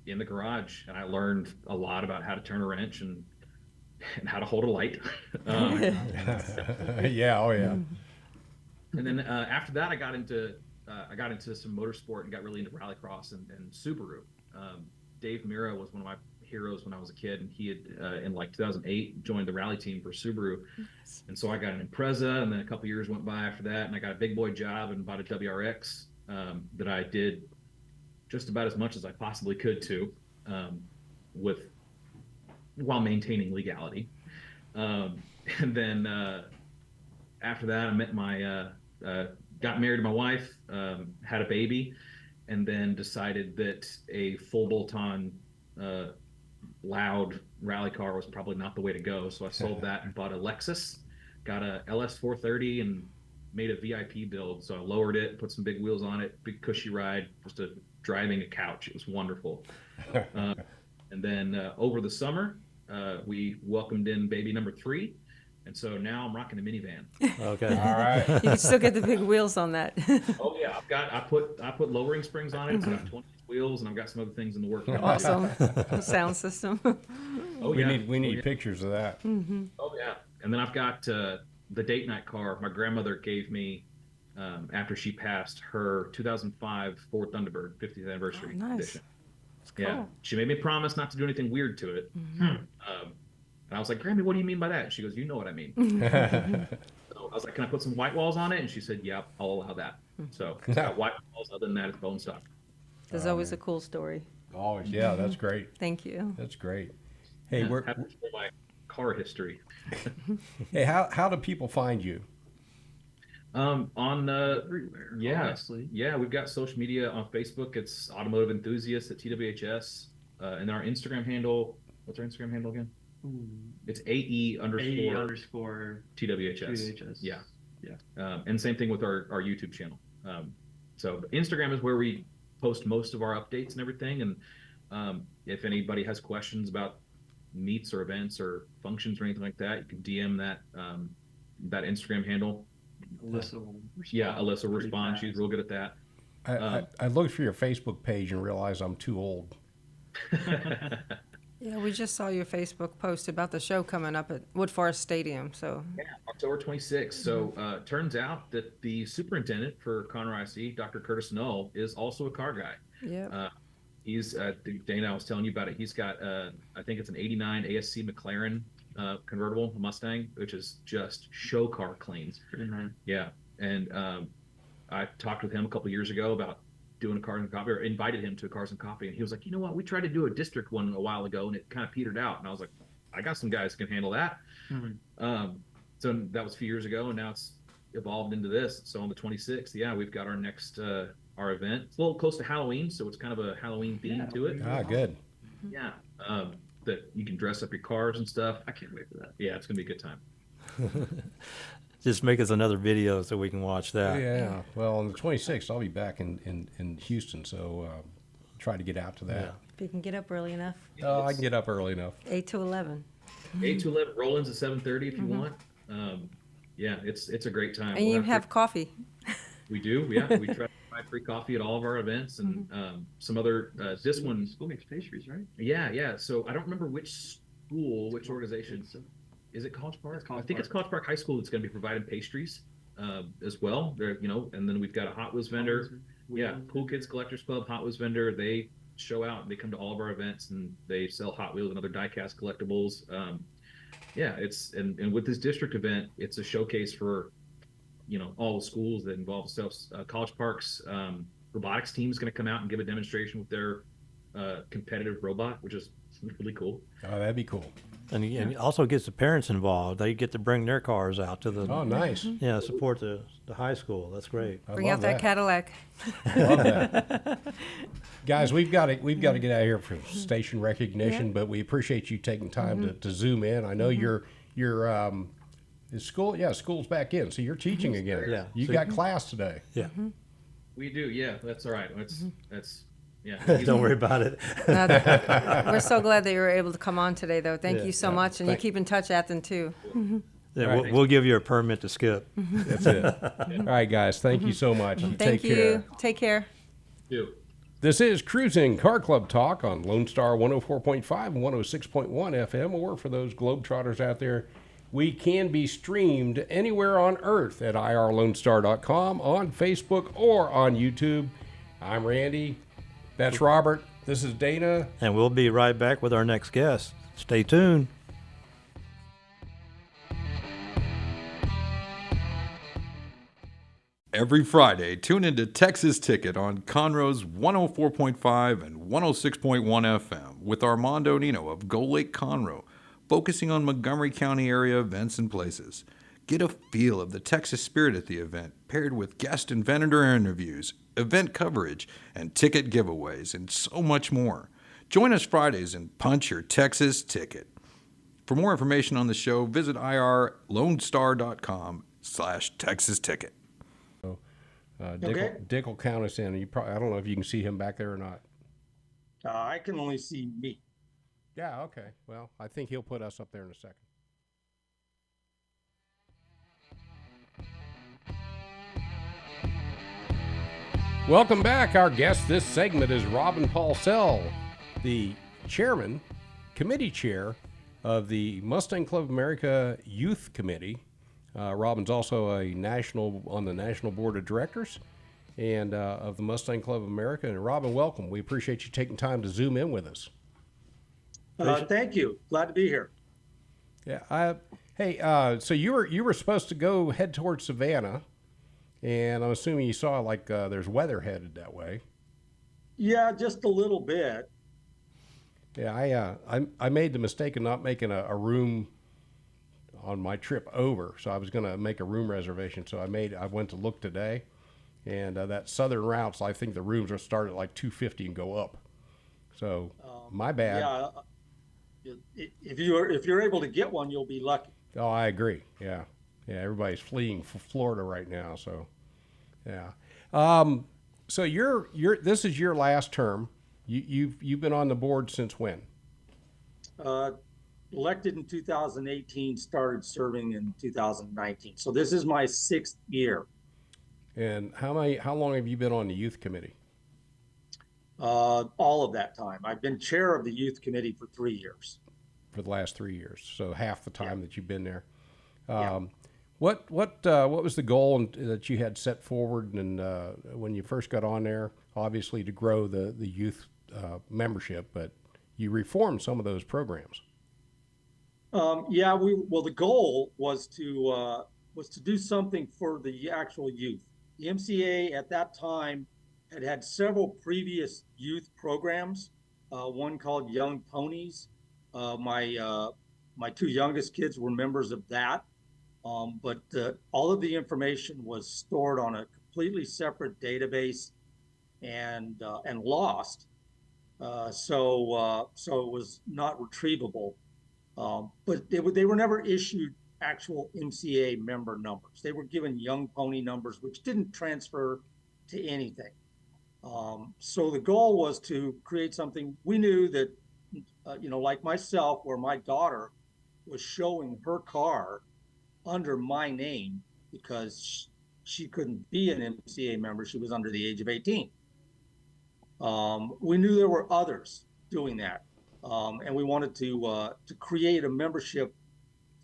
in the garage, and I learned a lot about how to turn a wrench and how to hold a light. Yeah, oh yeah. And then after that, I got into some motorsport and got really into rallycross and Subaru. Dave Mira was one of my heroes when I was a kid, and he had in like 2008 joined the rally team for Subaru. And so I got an Impreza, and then a couple years went by after that, and I got a big boy job and bought a WRX that I did just about as much as I possibly could to, while maintaining legality. And then after that, I met got married to my wife, had a baby, and then decided that a full bolt-on loud rally car was probably not the way to go. So I sold that and bought a Lexus, got a LS 430, and made a VIP build. So I lowered it, put some big wheels on it, big cushy ride, just driving a couch. It was wonderful. And then over the summer, we welcomed in baby number 3. And so now I'm rocking a minivan. Okay. All right. You can still get the big wheels on that. Oh yeah, I put lowering springs on it. It's got 20 wheels, and I've got some other things in the works. Awesome. Sound system. Oh We yeah, need pictures of that. Oh yeah, and then I've got the date night car my grandmother gave me after she passed, her 2005 Ford Thunderbird 50th anniversary Nice. edition. Cool. Yeah, she made me promise not to do anything weird to it. And I was like, "Grammy, what do you mean by that?" She goes, "You know what I mean." So I was like, "Can I put some white walls on it?" And she said, "Yeah, I'll allow that." So it's got white walls. Other than that, it's bone stock. There's always a cool story. Always, yeah, that's great. Thank you. That's great. Hey, Yeah, we're happy to share my car history. Hey, how do people find you? On Everywhere, yeah, honestly. yeah, we've got social media on Facebook. It's Automotive Enthusiast at TWHS, and our Instagram handle. What's our Instagram handle again? It's AE underscore TWHS. TWHS. Yeah. Yeah. And same thing with our YouTube channel. So Instagram is where we post most of our updates and everything. And if anybody has questions about meets or events or functions or anything like that, you can DM that Instagram handle. Alyssa will respond. Yeah, Alyssa will pretty respond. fast. She's real good at that. I looked for your Facebook page and realized I'm too old. Yeah, we just saw your Facebook post about the show coming up at Woodforest Stadium. So Yeah, October 26th. So turns out that the superintendent for Conroe IC, Dr. Curtis Null, is also a car guy. yeah, He's Dana, I was telling you about it. He's got I think it's an '89 ASC McLaren convertible Mustang, which is just show car clean. Pretty nice. Yeah, and I talked with him a couple years ago about doing a Cars and Coffee, or invited him to a Cars and Coffee, and he was like, "You know what? We tried to do a district one a while ago, and it kind of petered out." And I was like, "I got some guys who can handle that." So that was a few years ago, and now it's evolved into this. So on the 26th, yeah, we've got our next our event. It's a little close to Halloween, so it's kind of a Halloween theme to it. Ah, good. Yeah, that you can dress up your cars and stuff. I can't wait for that. Yeah, it's gonna be a good time. Just make us another video so we can watch that. Yeah. Well, on the 26th, I'll be back in Houston, so try to get out to that. if you can get up early enough, I can get up early enough. 8 to 11. 8 to 11, roll-ins at 7:30 if you want. Yeah, it's a great time. And We'll you have coffee. We do. Yeah, we try to provide free coffee at all of our events, and some other. This one, School makes pastries, right? yeah. So I don't remember which school, which organization. Is it College Park? It's College I think it's Park. College Park High School that's going to be providing pastries as well. There, and then we've got a Hot Wheels vendor. Yeah, Cool Kids Collectors Club Hot Wheels vendor. They show out. They come to all of our events, and they sell Hot Wheels and other die-cast collectibles. Yeah, it's and with this district event, it's a showcase for all the schools that involve themselves. College Park's robotics team is going to come out and give a demonstration with their competitive robot, which is really cool. Oh, that'd be cool. And it also gets the parents involved. They get to bring their cars out to the. Oh, nice. Yeah, support the high school. That's great. I Bring love out that Cadillac. Love that. Guys, we've got to get out of here for station recognition, but we appreciate you taking time to zoom in. I know you're is school? Yeah, school's back in, so you're teaching again. Yeah. You got class today. Yeah. We do, yeah. That's all right. That's yeah. Don't worry about it. We're so glad that you were able to come on today, though. Thank Yeah, you so much, and you keep in touch, Ethan, too. Yeah, All right, we'll give you a permit to skip. That's it. All right, guys. Thank you so much. Thank Take you. care. Take care. Do. This is Cruisin' Car Club Talk on Lone Star 104.5 and 106.1 FM, or for those Globetrotters out there, we can be streamed anywhere on earth at irlonestar.com, on Facebook, or on YouTube. I'm Randy. That's Robert. This is Dana. And we'll be right back with our next guest. Stay tuned. Every Friday, tune into Texas Ticket on Conroe's 104.5 and 106.1 FM with Armando Nino of Gull Lake Conroe, focusing on Montgomery County area events and places. Get a feel of the Texas spirit at the event, paired with guest and vendor interviews, event coverage, and ticket giveaways, and so much more. Join us Fridays and punch your Texas ticket. For more information on the show, visit irlonestar.com/Texas Ticket. Dick will count us in. I don't know if you can see him back there or not. I can only see me. Yeah, okay. Well, I think he'll put us up there in a second. Welcome back. Our guest this segment is Robin Paulsell, the committee chair of the Mustang Club of America Youth Committee. Robin's also on the national board of directors and of the Mustang Club of America. And Robin, welcome. We appreciate you taking time to zoom in with us. Thank you. Glad to be here. Yeah. Hey. So you were supposed to head towards Savannah, and I'm assuming you saw there's weather headed that way. Yeah, just a little bit. Yeah. I made the mistake of not making a room on my trip over, so I was going to make a room reservation. So I went to look today, and that southern routes, I think the rooms are started at like $250 and go up. So my bad. Yeah. If you're able to get one, you'll be lucky. Oh, I agree. Yeah. Everybody's fleeing Florida right now. So, yeah. So this is your last term. You've been on the board since when? Elected in 2018, started serving in 2019. So this is my 6th year. And how long have you been on the youth committee? All of that time. I've been chair of the youth committee for 3 years. For the last 3 years, so half the time that you've been there. Yeah. What was the goal that you had set forward, and when you first got on there? Obviously, to grow the youth membership, but you reformed some of those programs. The goal was to do something for the actual youth. The MCA at that time had several previous youth programs. One called Young Ponies. My 2 youngest kids were members of that, but all of the information was stored on a completely separate database and lost. So it was not retrievable. But they were never issued actual MCA member numbers. They were given Young Pony numbers, which didn't transfer to anything. So the goal was to create something. We knew that, like myself, where my daughter was showing her car under my name because she couldn't be an MCA member. She was under the age of 18. We knew there were others doing that. And we wanted to create a membership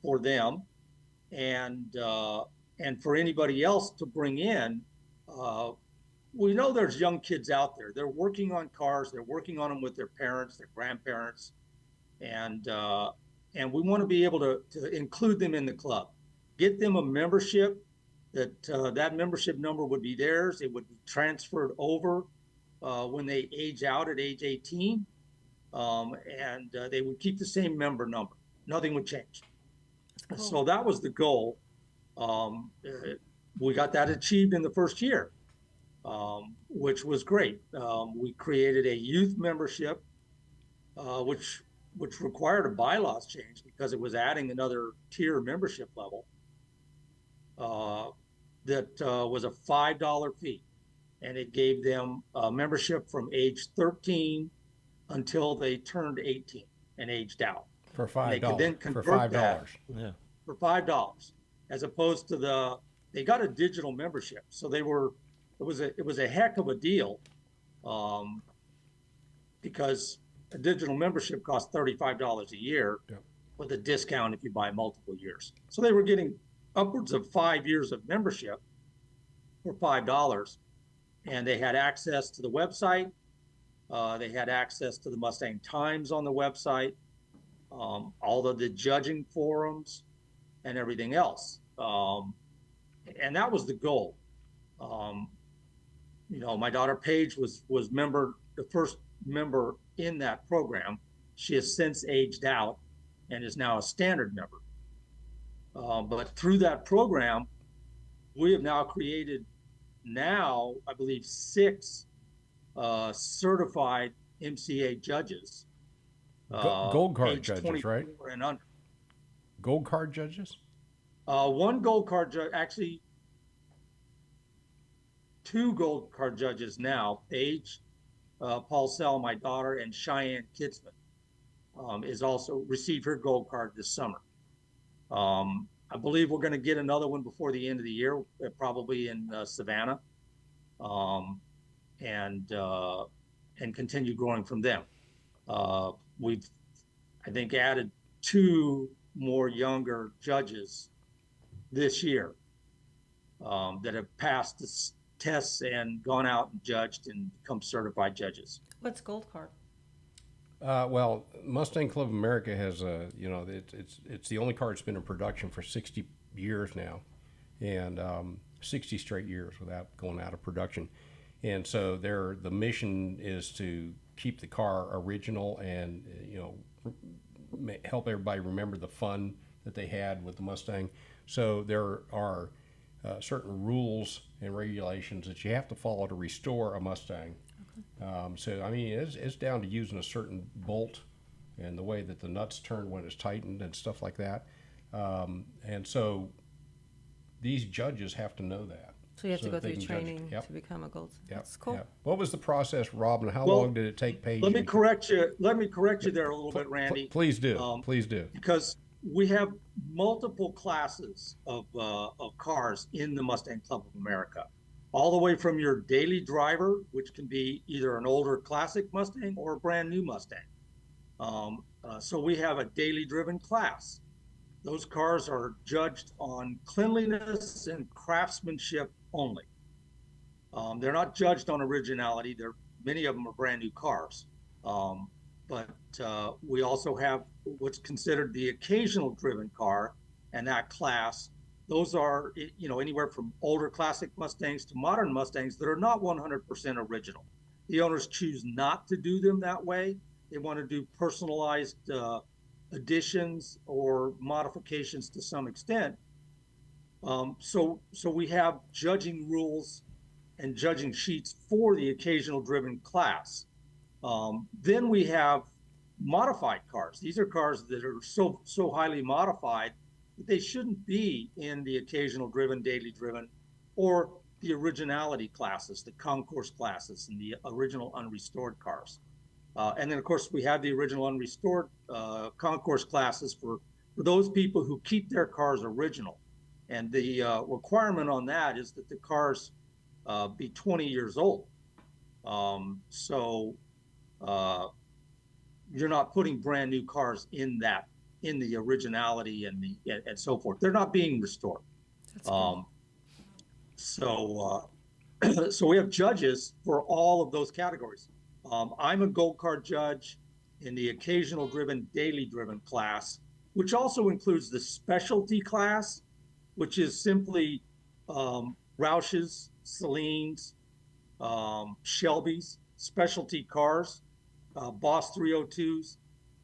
for them and for anybody else to bring in we know there's young kids out there. They're working on cars. They're working on them with their parents, their grandparents, and we want to be able to include them in the club, get them a membership. That membership number would be theirs. It would be transferred over when they age out at age 18, and they would keep the same member number. Nothing would change. Cool. So that was the goal. We got that achieved in the first year, which was great. We created a youth membership, which required a bylaws change because it was adding another tier membership level. That was a $5 fee, and it gave them a membership from age 13 until they turned 18 and aged out. For $5. They could then convert for $5. that Yeah. for $5, as opposed to they got a digital membership. So it was a heck of a deal, because a digital membership costs $35 a year, Yep. with a discount if you buy multiple years. So they were getting upwards of 5 years of membership for $5, and they had access to the website. They had access to the Mustang Times on the website, all of the judging forums, and everything else. And that was the goal. My daughter Paige was the first member in that program. She has since aged out and is now a standard member. But through that program, we have now created, I believe, 6 certified MCA judges. Gold card age judges, 24 right? And under. Gold card judges? One gold card judge, actually 2 gold card judges now. Paige Paulsell, my daughter, and Cheyenne Kidsman is also received her gold card this summer. I believe we're going to get another one before the end of the year, probably in Savannah, and continue growing from them. We've, I think, added 2 more younger judges this year that have passed the tests and gone out and judged and become certified judges. What's Gold Card? Well, Mustang Club of America has it's the only car that's been in production for 60 years now, and 60 straight years without going out of production. And so the mission is to keep the car original and help everybody remember the fun that they had with the Mustang. So there are certain rules and regulations that you have to follow to restore a Mustang. So I mean, it's down to using a certain bolt and the way that the nuts turn when it's tightened and stuff like that. And so these judges have to know that. So you have to go that they through can judge it. training Yep. to become a gold. Yep. That's cool. Yep. What was the process, Rob, and how Well, long did it take Paige? Let me correct you there a little bit, Randy. Please do. Please do. Because we have multiple classes of cars in the Mustang Club of America, all the way from your daily driver, which can be either an older classic Mustang or a brand new Mustang. So we have a daily driven class. Those cars are judged on cleanliness and craftsmanship only. They're not judged on originality. Many of them are brand new cars. But we also have what's considered the occasional driven car, and that class, those are anywhere from older classic Mustangs to modern Mustangs that are not 100% original. The owners choose not to do them that way. They want to do personalized additions or modifications to some extent. So we have judging rules and judging sheets for the occasional driven class. Then we have modified cars. These are cars that are so highly modified that they shouldn't be in the occasional driven, daily driven, or the originality classes, the concourse classes, and the original unrestored cars. And then, of course, we have the original unrestored concourse classes for those people who keep their cars original. And the requirement on that is that the cars be 20 years old. So you're not putting brand new cars in the originality and so forth. They're not being restored. That's cool. So we have judges for all of those categories. I'm a gold card judge in the occasional driven, daily driven class, which also includes the specialty class, which is simply Roush's, Celine's, Shelby's, specialty cars, Boss 302s.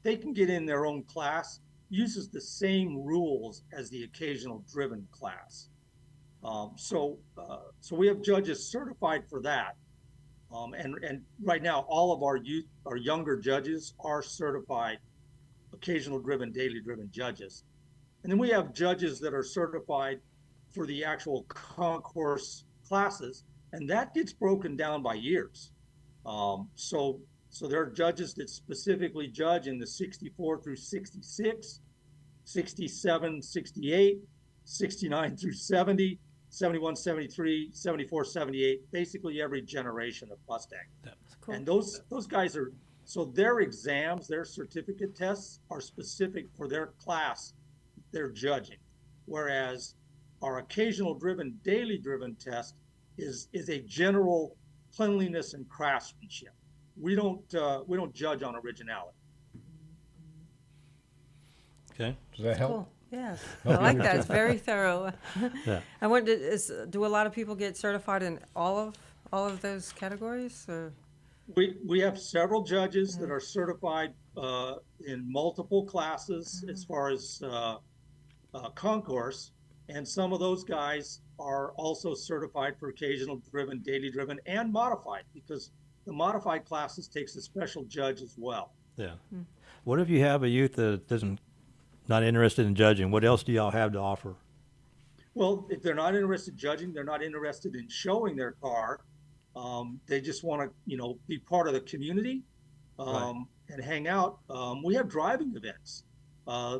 They can get in their own class, uses the same rules as the occasional driven class. So we have judges certified for that. And right now, all of our younger judges are certified occasional driven, daily driven judges. And then we have judges that are certified for the actual concourse classes, and that gets broken down by years. So there are judges that specifically judge in the 64 through 66, 67, 68, 69 through 70, 71, 73, 74, 78, basically every generation of Mustang. Cool. And those guys are, so their exams, their certificate tests are specific for their class they're judging. Whereas our occasional driven, daily driven test is a general cleanliness and craftsmanship. We don't judge on originality. Okay. Does that help? Cool. Yes, Help I you like that. understand? It's very thorough. Yeah. I wonder, do a lot of people get certified in all of those categories? Or? We have several judges that are certified in multiple classes as far as concourse, and some of those guys are also certified for occasional driven, daily driven, and modified, because the modified classes takes a special judge as well. Yeah. What if you have a youth that not interested in judging? What else do y'all have to offer? Well, if they're not interested in judging, they're not interested in showing their car. They just want to, be part of the community and hang out. We have driving events.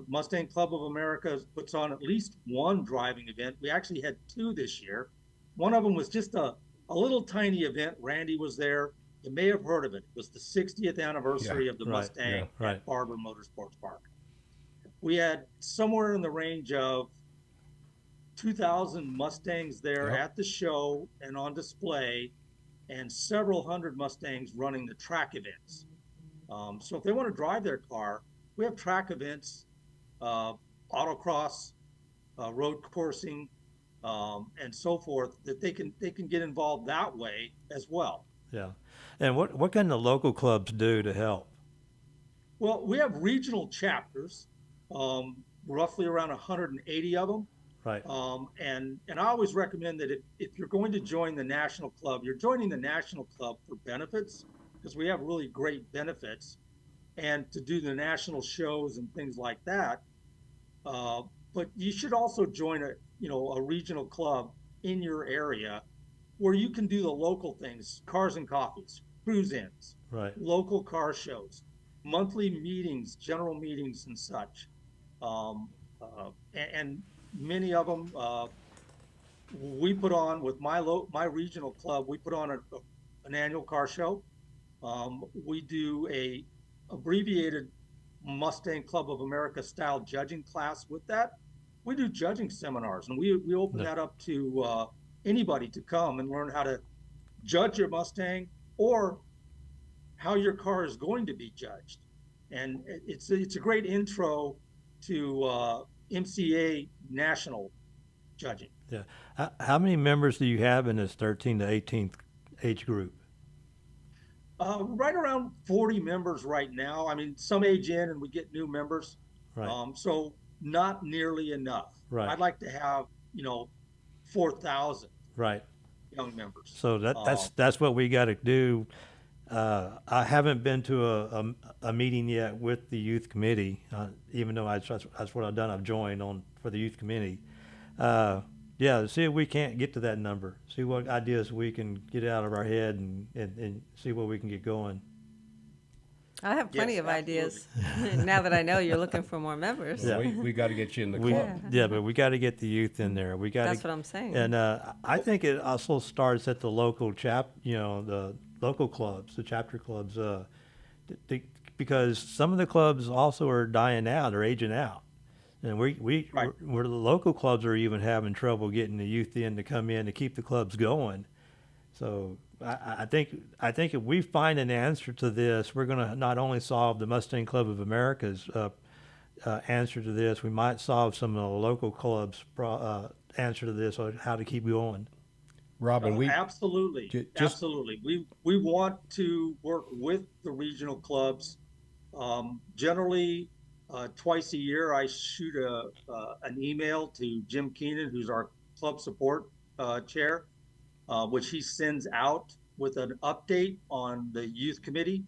Mustang Club of America puts on at least one driving event. We actually had two this year. One of them was just a little tiny event. Randy was there. You may have heard of it. It was the 60th anniversary of the Mustang at Barber Motorsports Park. We had somewhere in the range of 2,000 Mustangs there at the show and on display, and several hundred Mustangs running the track events. So if they want to drive their car, we have track events, autocross, road coursing, and so forth, that they can get involved that way as well. Yeah. And what can the local clubs do to help? Well, we have regional chapters, roughly around 180 of them. Right. And I always recommend that if you're going to join the national club, you're joining the national club for benefits, because we have really great benefits, and to do the national shows and things like that. But you should also join a regional club in your area where you can do the local things, cars and coffees, cruise-ins, local car shows, monthly meetings, general meetings and such. And many of them, we put on with my regional club, we put on an annual car show. We do a abbreviated Mustang Club of America style judging class with that. We do judging seminars, and we open that up to anybody to come and learn how to judge your Mustang or how your car is going to be judged. And it's a great intro to MCA national judging. Yeah. How many members do you have in this 13 to 18th age group? Right around 40 members right now. I mean, some age in and we get new members. Right. So not nearly enough. Right. I'd like to have, 4,000 young members. So that's what we got to do. I haven't been to a meeting yet with the youth committee, even though that's what I've done. I've joined for the youth committee. See if we can't get to that number. See what ideas we can get out of our head and see what we can get going. I have plenty of ideas. Now that I know you're looking for more members. Yeah. We got to get you in the club. But we got to get the youth in there. That's what I'm saying. And I think it also starts at the local the local clubs, the chapter clubs, because some of the clubs also are dying out or aging out. And we're the local clubs are even having trouble getting the youth in to come in to keep the clubs going. So I think if we find an answer to this, we're going to not only solve the Mustang Club of America's answer to this, we might solve some of the local clubs' answer to this on how to keep going. Robin, Absolutely. Absolutely. We want to work with the regional clubs. Generally, twice a year, I shoot an email to Jim Keenan, who's our club support chair, which he sends out with an update on the youth committee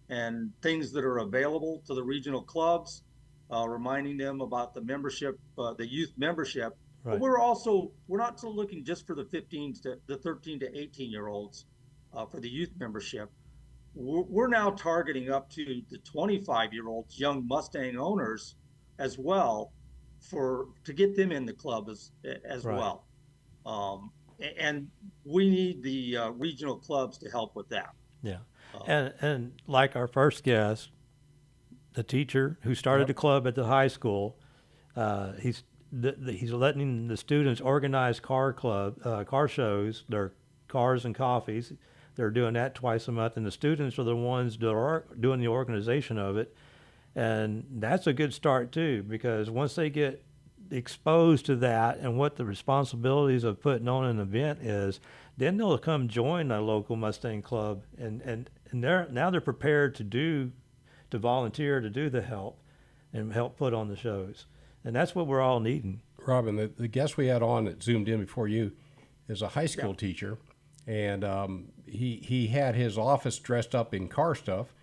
and things that are available to the regional clubs, reminding them about the membership, the youth membership. Right. But we're not so looking just for the 13 to 18-year-olds for the youth membership. We're now targeting up to the 25-year-olds, young Mustang owners, as well, to get them in the club as Right. well. And we need the regional clubs to help with that. Yeah, and like our first guest, the teacher who started the club at the high school, he's letting the students organize car shows, their cars and coffees. They're doing that twice a month, and the students are the ones that are doing the organization of it. And that's a good start too, because once they get exposed to that and what the responsibilities of putting on an event is, then they'll come join a local Mustang club, and they're prepared to volunteer to do the help and help put on the shows. And that's what we're all needing. Robin, the guest we had on that zoomed in before you is a high school teacher, and he had his office dressed up in car stuff,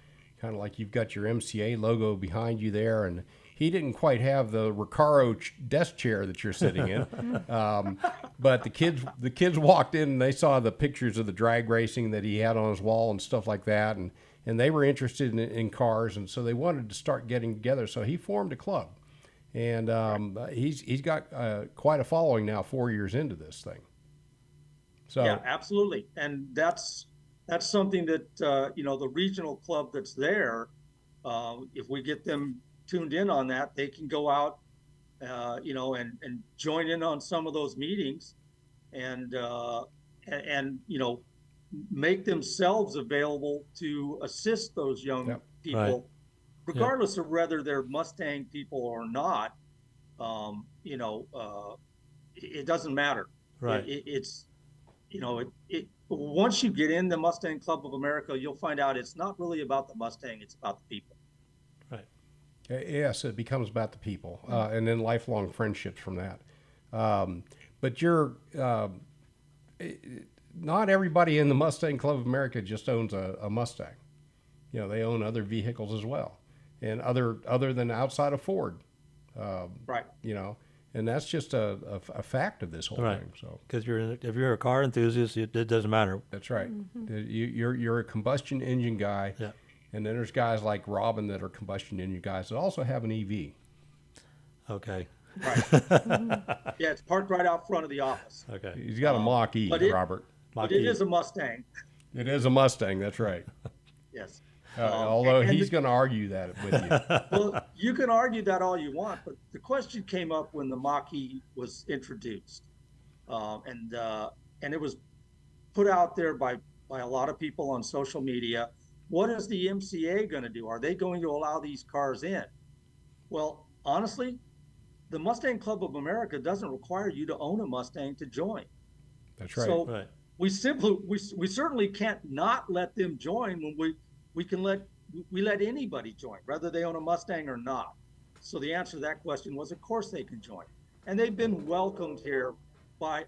kind of like you've got your MCA logo behind you there, and he didn't quite have the Recaro desk chair that you're sitting in, but the kids walked in and they saw the pictures of the drag racing that he had on his wall and stuff like that, and they were interested in cars, and so they wanted to start getting together. So he formed a club. And he's got quite a following now, 4 years into this thing. So yeah, absolutely, and that's something that the regional club that's there. If we get them tuned in on that, they can go out, and join in on some of those meetings, and make themselves available to assist those young people. Right. Regardless of whether they're Mustang people or not, it doesn't matter. Right. Once you get in the Mustang Club of America, you'll find out it's not really about the Mustang, it's about the people. Right. Yes, it becomes about the people, and then lifelong friendships from that. But not everybody in the Mustang Club of America just owns a Mustang. They own other vehicles as well. And other than outside of Ford, right? And that's just a fact of this whole thing. So, because if you're a car enthusiast, it doesn't matter. That's right. You're a combustion engine guy, and then there's guys like Robin that are combustion engine guys that also have an EV. Okay. Right. Yeah, it's parked right out front of the office. Okay. He's got a Mach-E, Robert. But it is a Mustang. It is a Mustang. That's right. Yes. Although he's going to argue that with you. Well, you can argue that all you want, but the question came up when the Mach-E was introduced, and it was put out there by a lot of people on social media. What is the MCA going to do? Are they going to allow these cars in? Well, honestly, the Mustang Club of America doesn't require you to own a Mustang to join. That's right. So we certainly can't not let them join when we let anybody join, whether they own a Mustang or not. So the answer to that question was, of course they can join. And they've been welcomed here by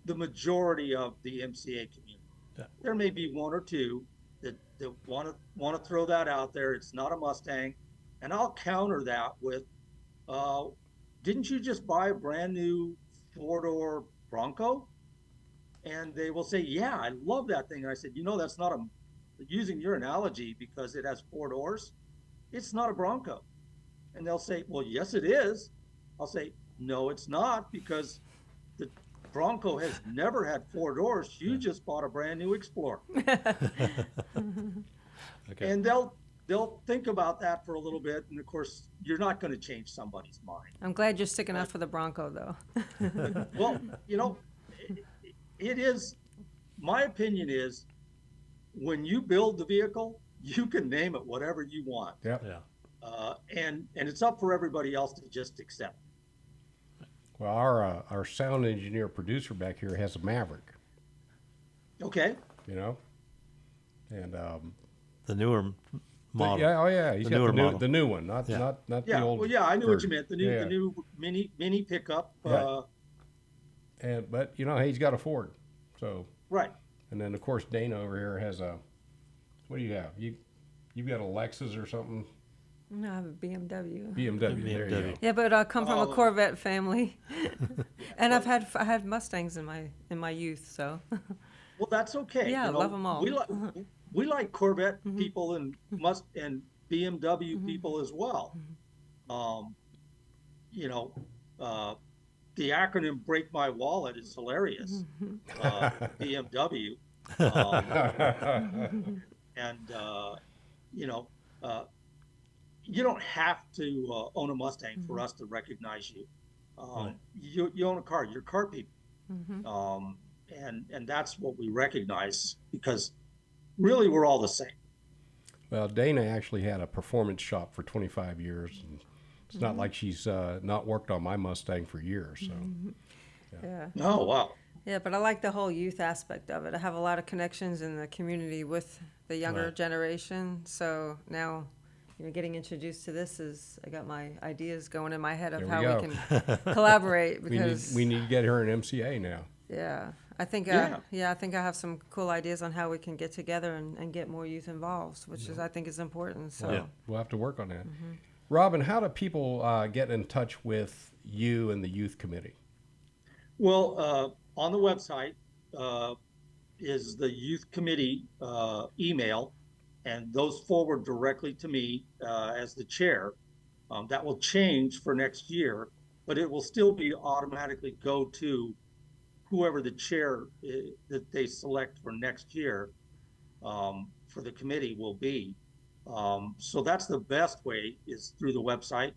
the majority of the MCA community. Yeah. There may be one or two that want to throw that out there. It's not a Mustang. And I'll counter that with, didn't you just buy a brand new four-door Bronco? And they will say, yeah, I love that thing. And I said, that's not using your analogy, because it has four doors, it's not a Bronco. And they'll say, well, yes, it is. I'll say, no, it's not, because the Bronco has never had four doors. You just bought a brand new Explorer. Okay. And they'll think about that for a little bit. And of course, you're not going to change somebody's mind. I'm glad you're sticking up for the Bronco, though. Well, it is my opinion is, when you build the vehicle, you can name it whatever you want. Yep. Yeah. And it's up for everybody else to just accept. Well, our sound engineer producer back here has a Maverick, Okay. you know, and The newer model. yeah, oh yeah, he's The got newer model. the new one, not Yeah. not Yeah. the old. Well, yeah, I knew what you version. meant. The Yeah. new mini pickup. Yeah. But you know, hey, he's got a Ford, so. Right. And then of course Dana over here has a. What do you have? You've got a Lexus or something? No, I have a BMW. BMW. There you go. BMW. Yeah, but I come from a Oh. Corvette family, and I had Mustangs in my youth. So Well, that's okay. Yeah, you know, love 'em all. We like Corvette people and BMW people as well. You know, the acronym "Break My Wallet" is hilarious. BMW, and you know, you don't have to own a Mustang for us to recognize you. You own a car. You're car people. And that's what we recognize, because really we're all the same. Well, Dana actually had a performance shop for 25 years. And it's not like she's not worked on my Mustang for years. So yeah. Oh, wow. Yeah, but I like the whole youth aspect of it. I have a lot of connections in the community with the younger Right. generation. So now, getting introduced to this I got my ideas going in my head of There how we we can collaborate, we because need to get her an MCA now. yeah, I think Yeah. I think I have some cool ideas on how we can get together and get more youth involved, which I think is important. So Yeah. We'll have to work on that. Robin, how do people get in touch with you and the youth committee? Well, on the website is the youth committee email, and those forward directly to me as the chair. That will change for next year, but it will still be automatically go to whoever the chair that they select for next year for the committee will be. So that's the best way, is through the website.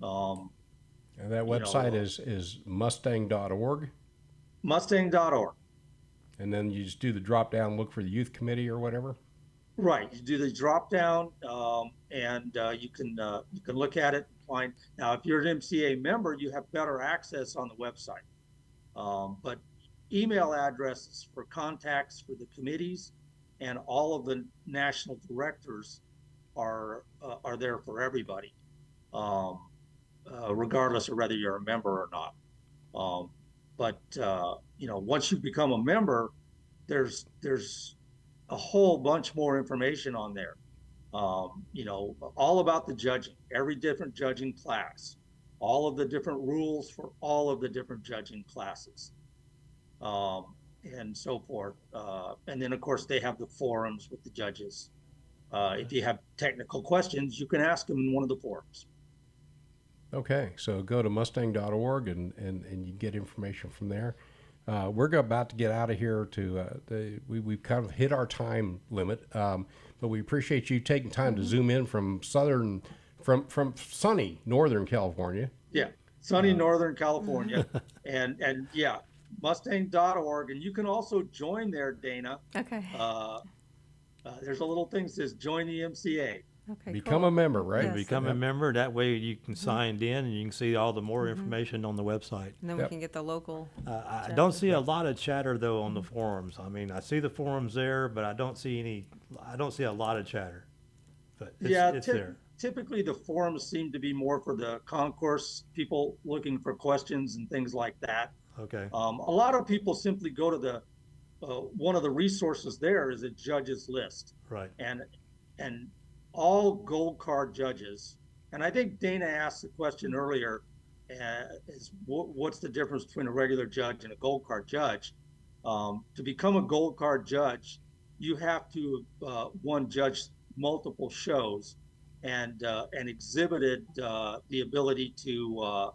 And that website is mustang.org. Mustang.org. And then you just do the drop down, look for the youth committee or whatever. Right. You do the drop down, and you can look at it and find. Now, if you're an MCA member, you have better access on the website. But email addresses for contacts for the committees and all of the national directors are there for everybody, regardless of whether you're a member or not. But once you become a member, there's a whole bunch more information on there. All about the judging, every different judging class, all of the different rules for all of the different judging classes, and so forth. And then, of course, they have the forums with the judges. If you have technical questions, you can ask them in one of the forums. Okay, so go to mustang.org and you get information from there. We're about to get out of here. We've kind of hit our time limit, but we appreciate you taking time to zoom in from from sunny Northern California. Yeah, sunny Northern California, and yeah, Mustang.org, and you can also join there, Dana. okay, There's a little thing that says join the MCA. okay, Become cool. a member, right? Yes. Become a member. That way you can sign in and you can see all the more information on the website. And then Yep. we can get the local. I don't see a lot of chatter though on the forums. I mean, I see the forums there, but I don't see a lot of chatter. But it's there. Typically the forums seem to be more for the concourse people looking for questions and things like that. Okay. A lot of people simply go to the one of the resources there is a judges list, Right. and all gold card judges. And I think Dana asked the question earlier, is what's the difference between a regular judge and a gold card judge? To become a gold card judge, you have to judge multiple shows and exhibited the ability to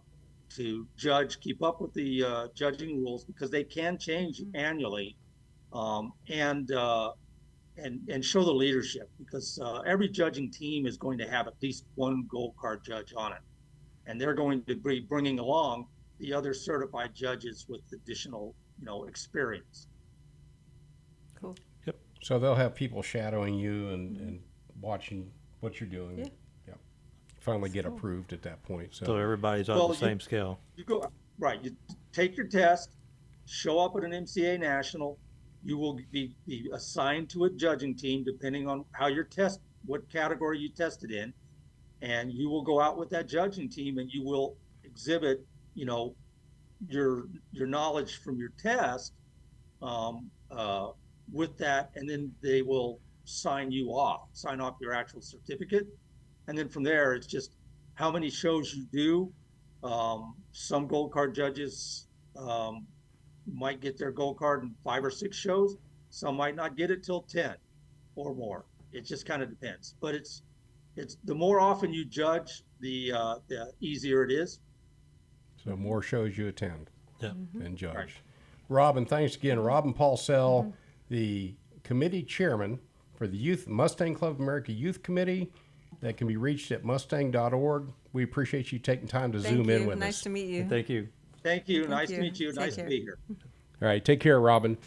judge, keep up with the judging rules, because they can change annually, and show the leadership, because every judging team is going to have at least one gold card judge on it, and they're going to be bringing along the other certified judges with additional experience. So they'll have people shadowing you and watching what you're doing. Yeah. Yep. Finally get approved at that point. So everybody's on the same scale. You go, right, you take your test, show up at an MCA National. You will be assigned to a judging team depending on how your test, what category you tested in. And you will go out with that judging team and you will exhibit, you know, your knowledge from your test with that, and then they will sign off your actual certificate. And then from there, it's just how many shows you do. Some gold card judges might get their gold card in 5 or 6 shows. Some might not get it till 10 or more. It just kind of depends. But it's the more often you judge, the easier it is. So more shows you attend and judge. Right. Robin, thanks again. Robin Paulsell, the committee chairman for the Youth Mustang Club of America Youth Committee, that can be reached at mustang.org. We appreciate you taking time to zoom in with us. Nice to meet you. Thank you. Thank you. Thank Nice you. to meet you. Take Nice care. to be here. All right, take care, Robin.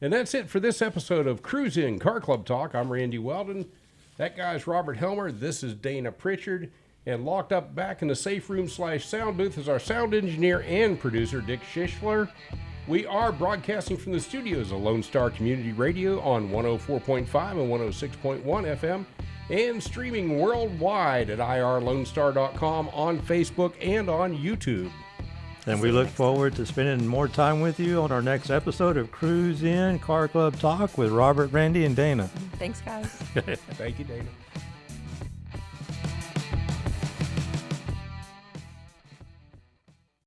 And that's it for this episode of Cruisin' Car Club Talk. I'm Randy Weldon. That guy's Robert Helmer. This is Dana Pritchard. And locked up back in the safe room / sound booth is our sound engineer and producer, Dick Schischler. We are broadcasting from the studios of Lone Star Community Radio on 104.5 and 106.1 FM and streaming worldwide at irlonestar.com, on Facebook, and on YouTube. And we look forward to spending more time with you on our next episode of Cruise In Car Club Talk with Robert, Randy, and Dana. Thanks, guys. Thank you, Dana.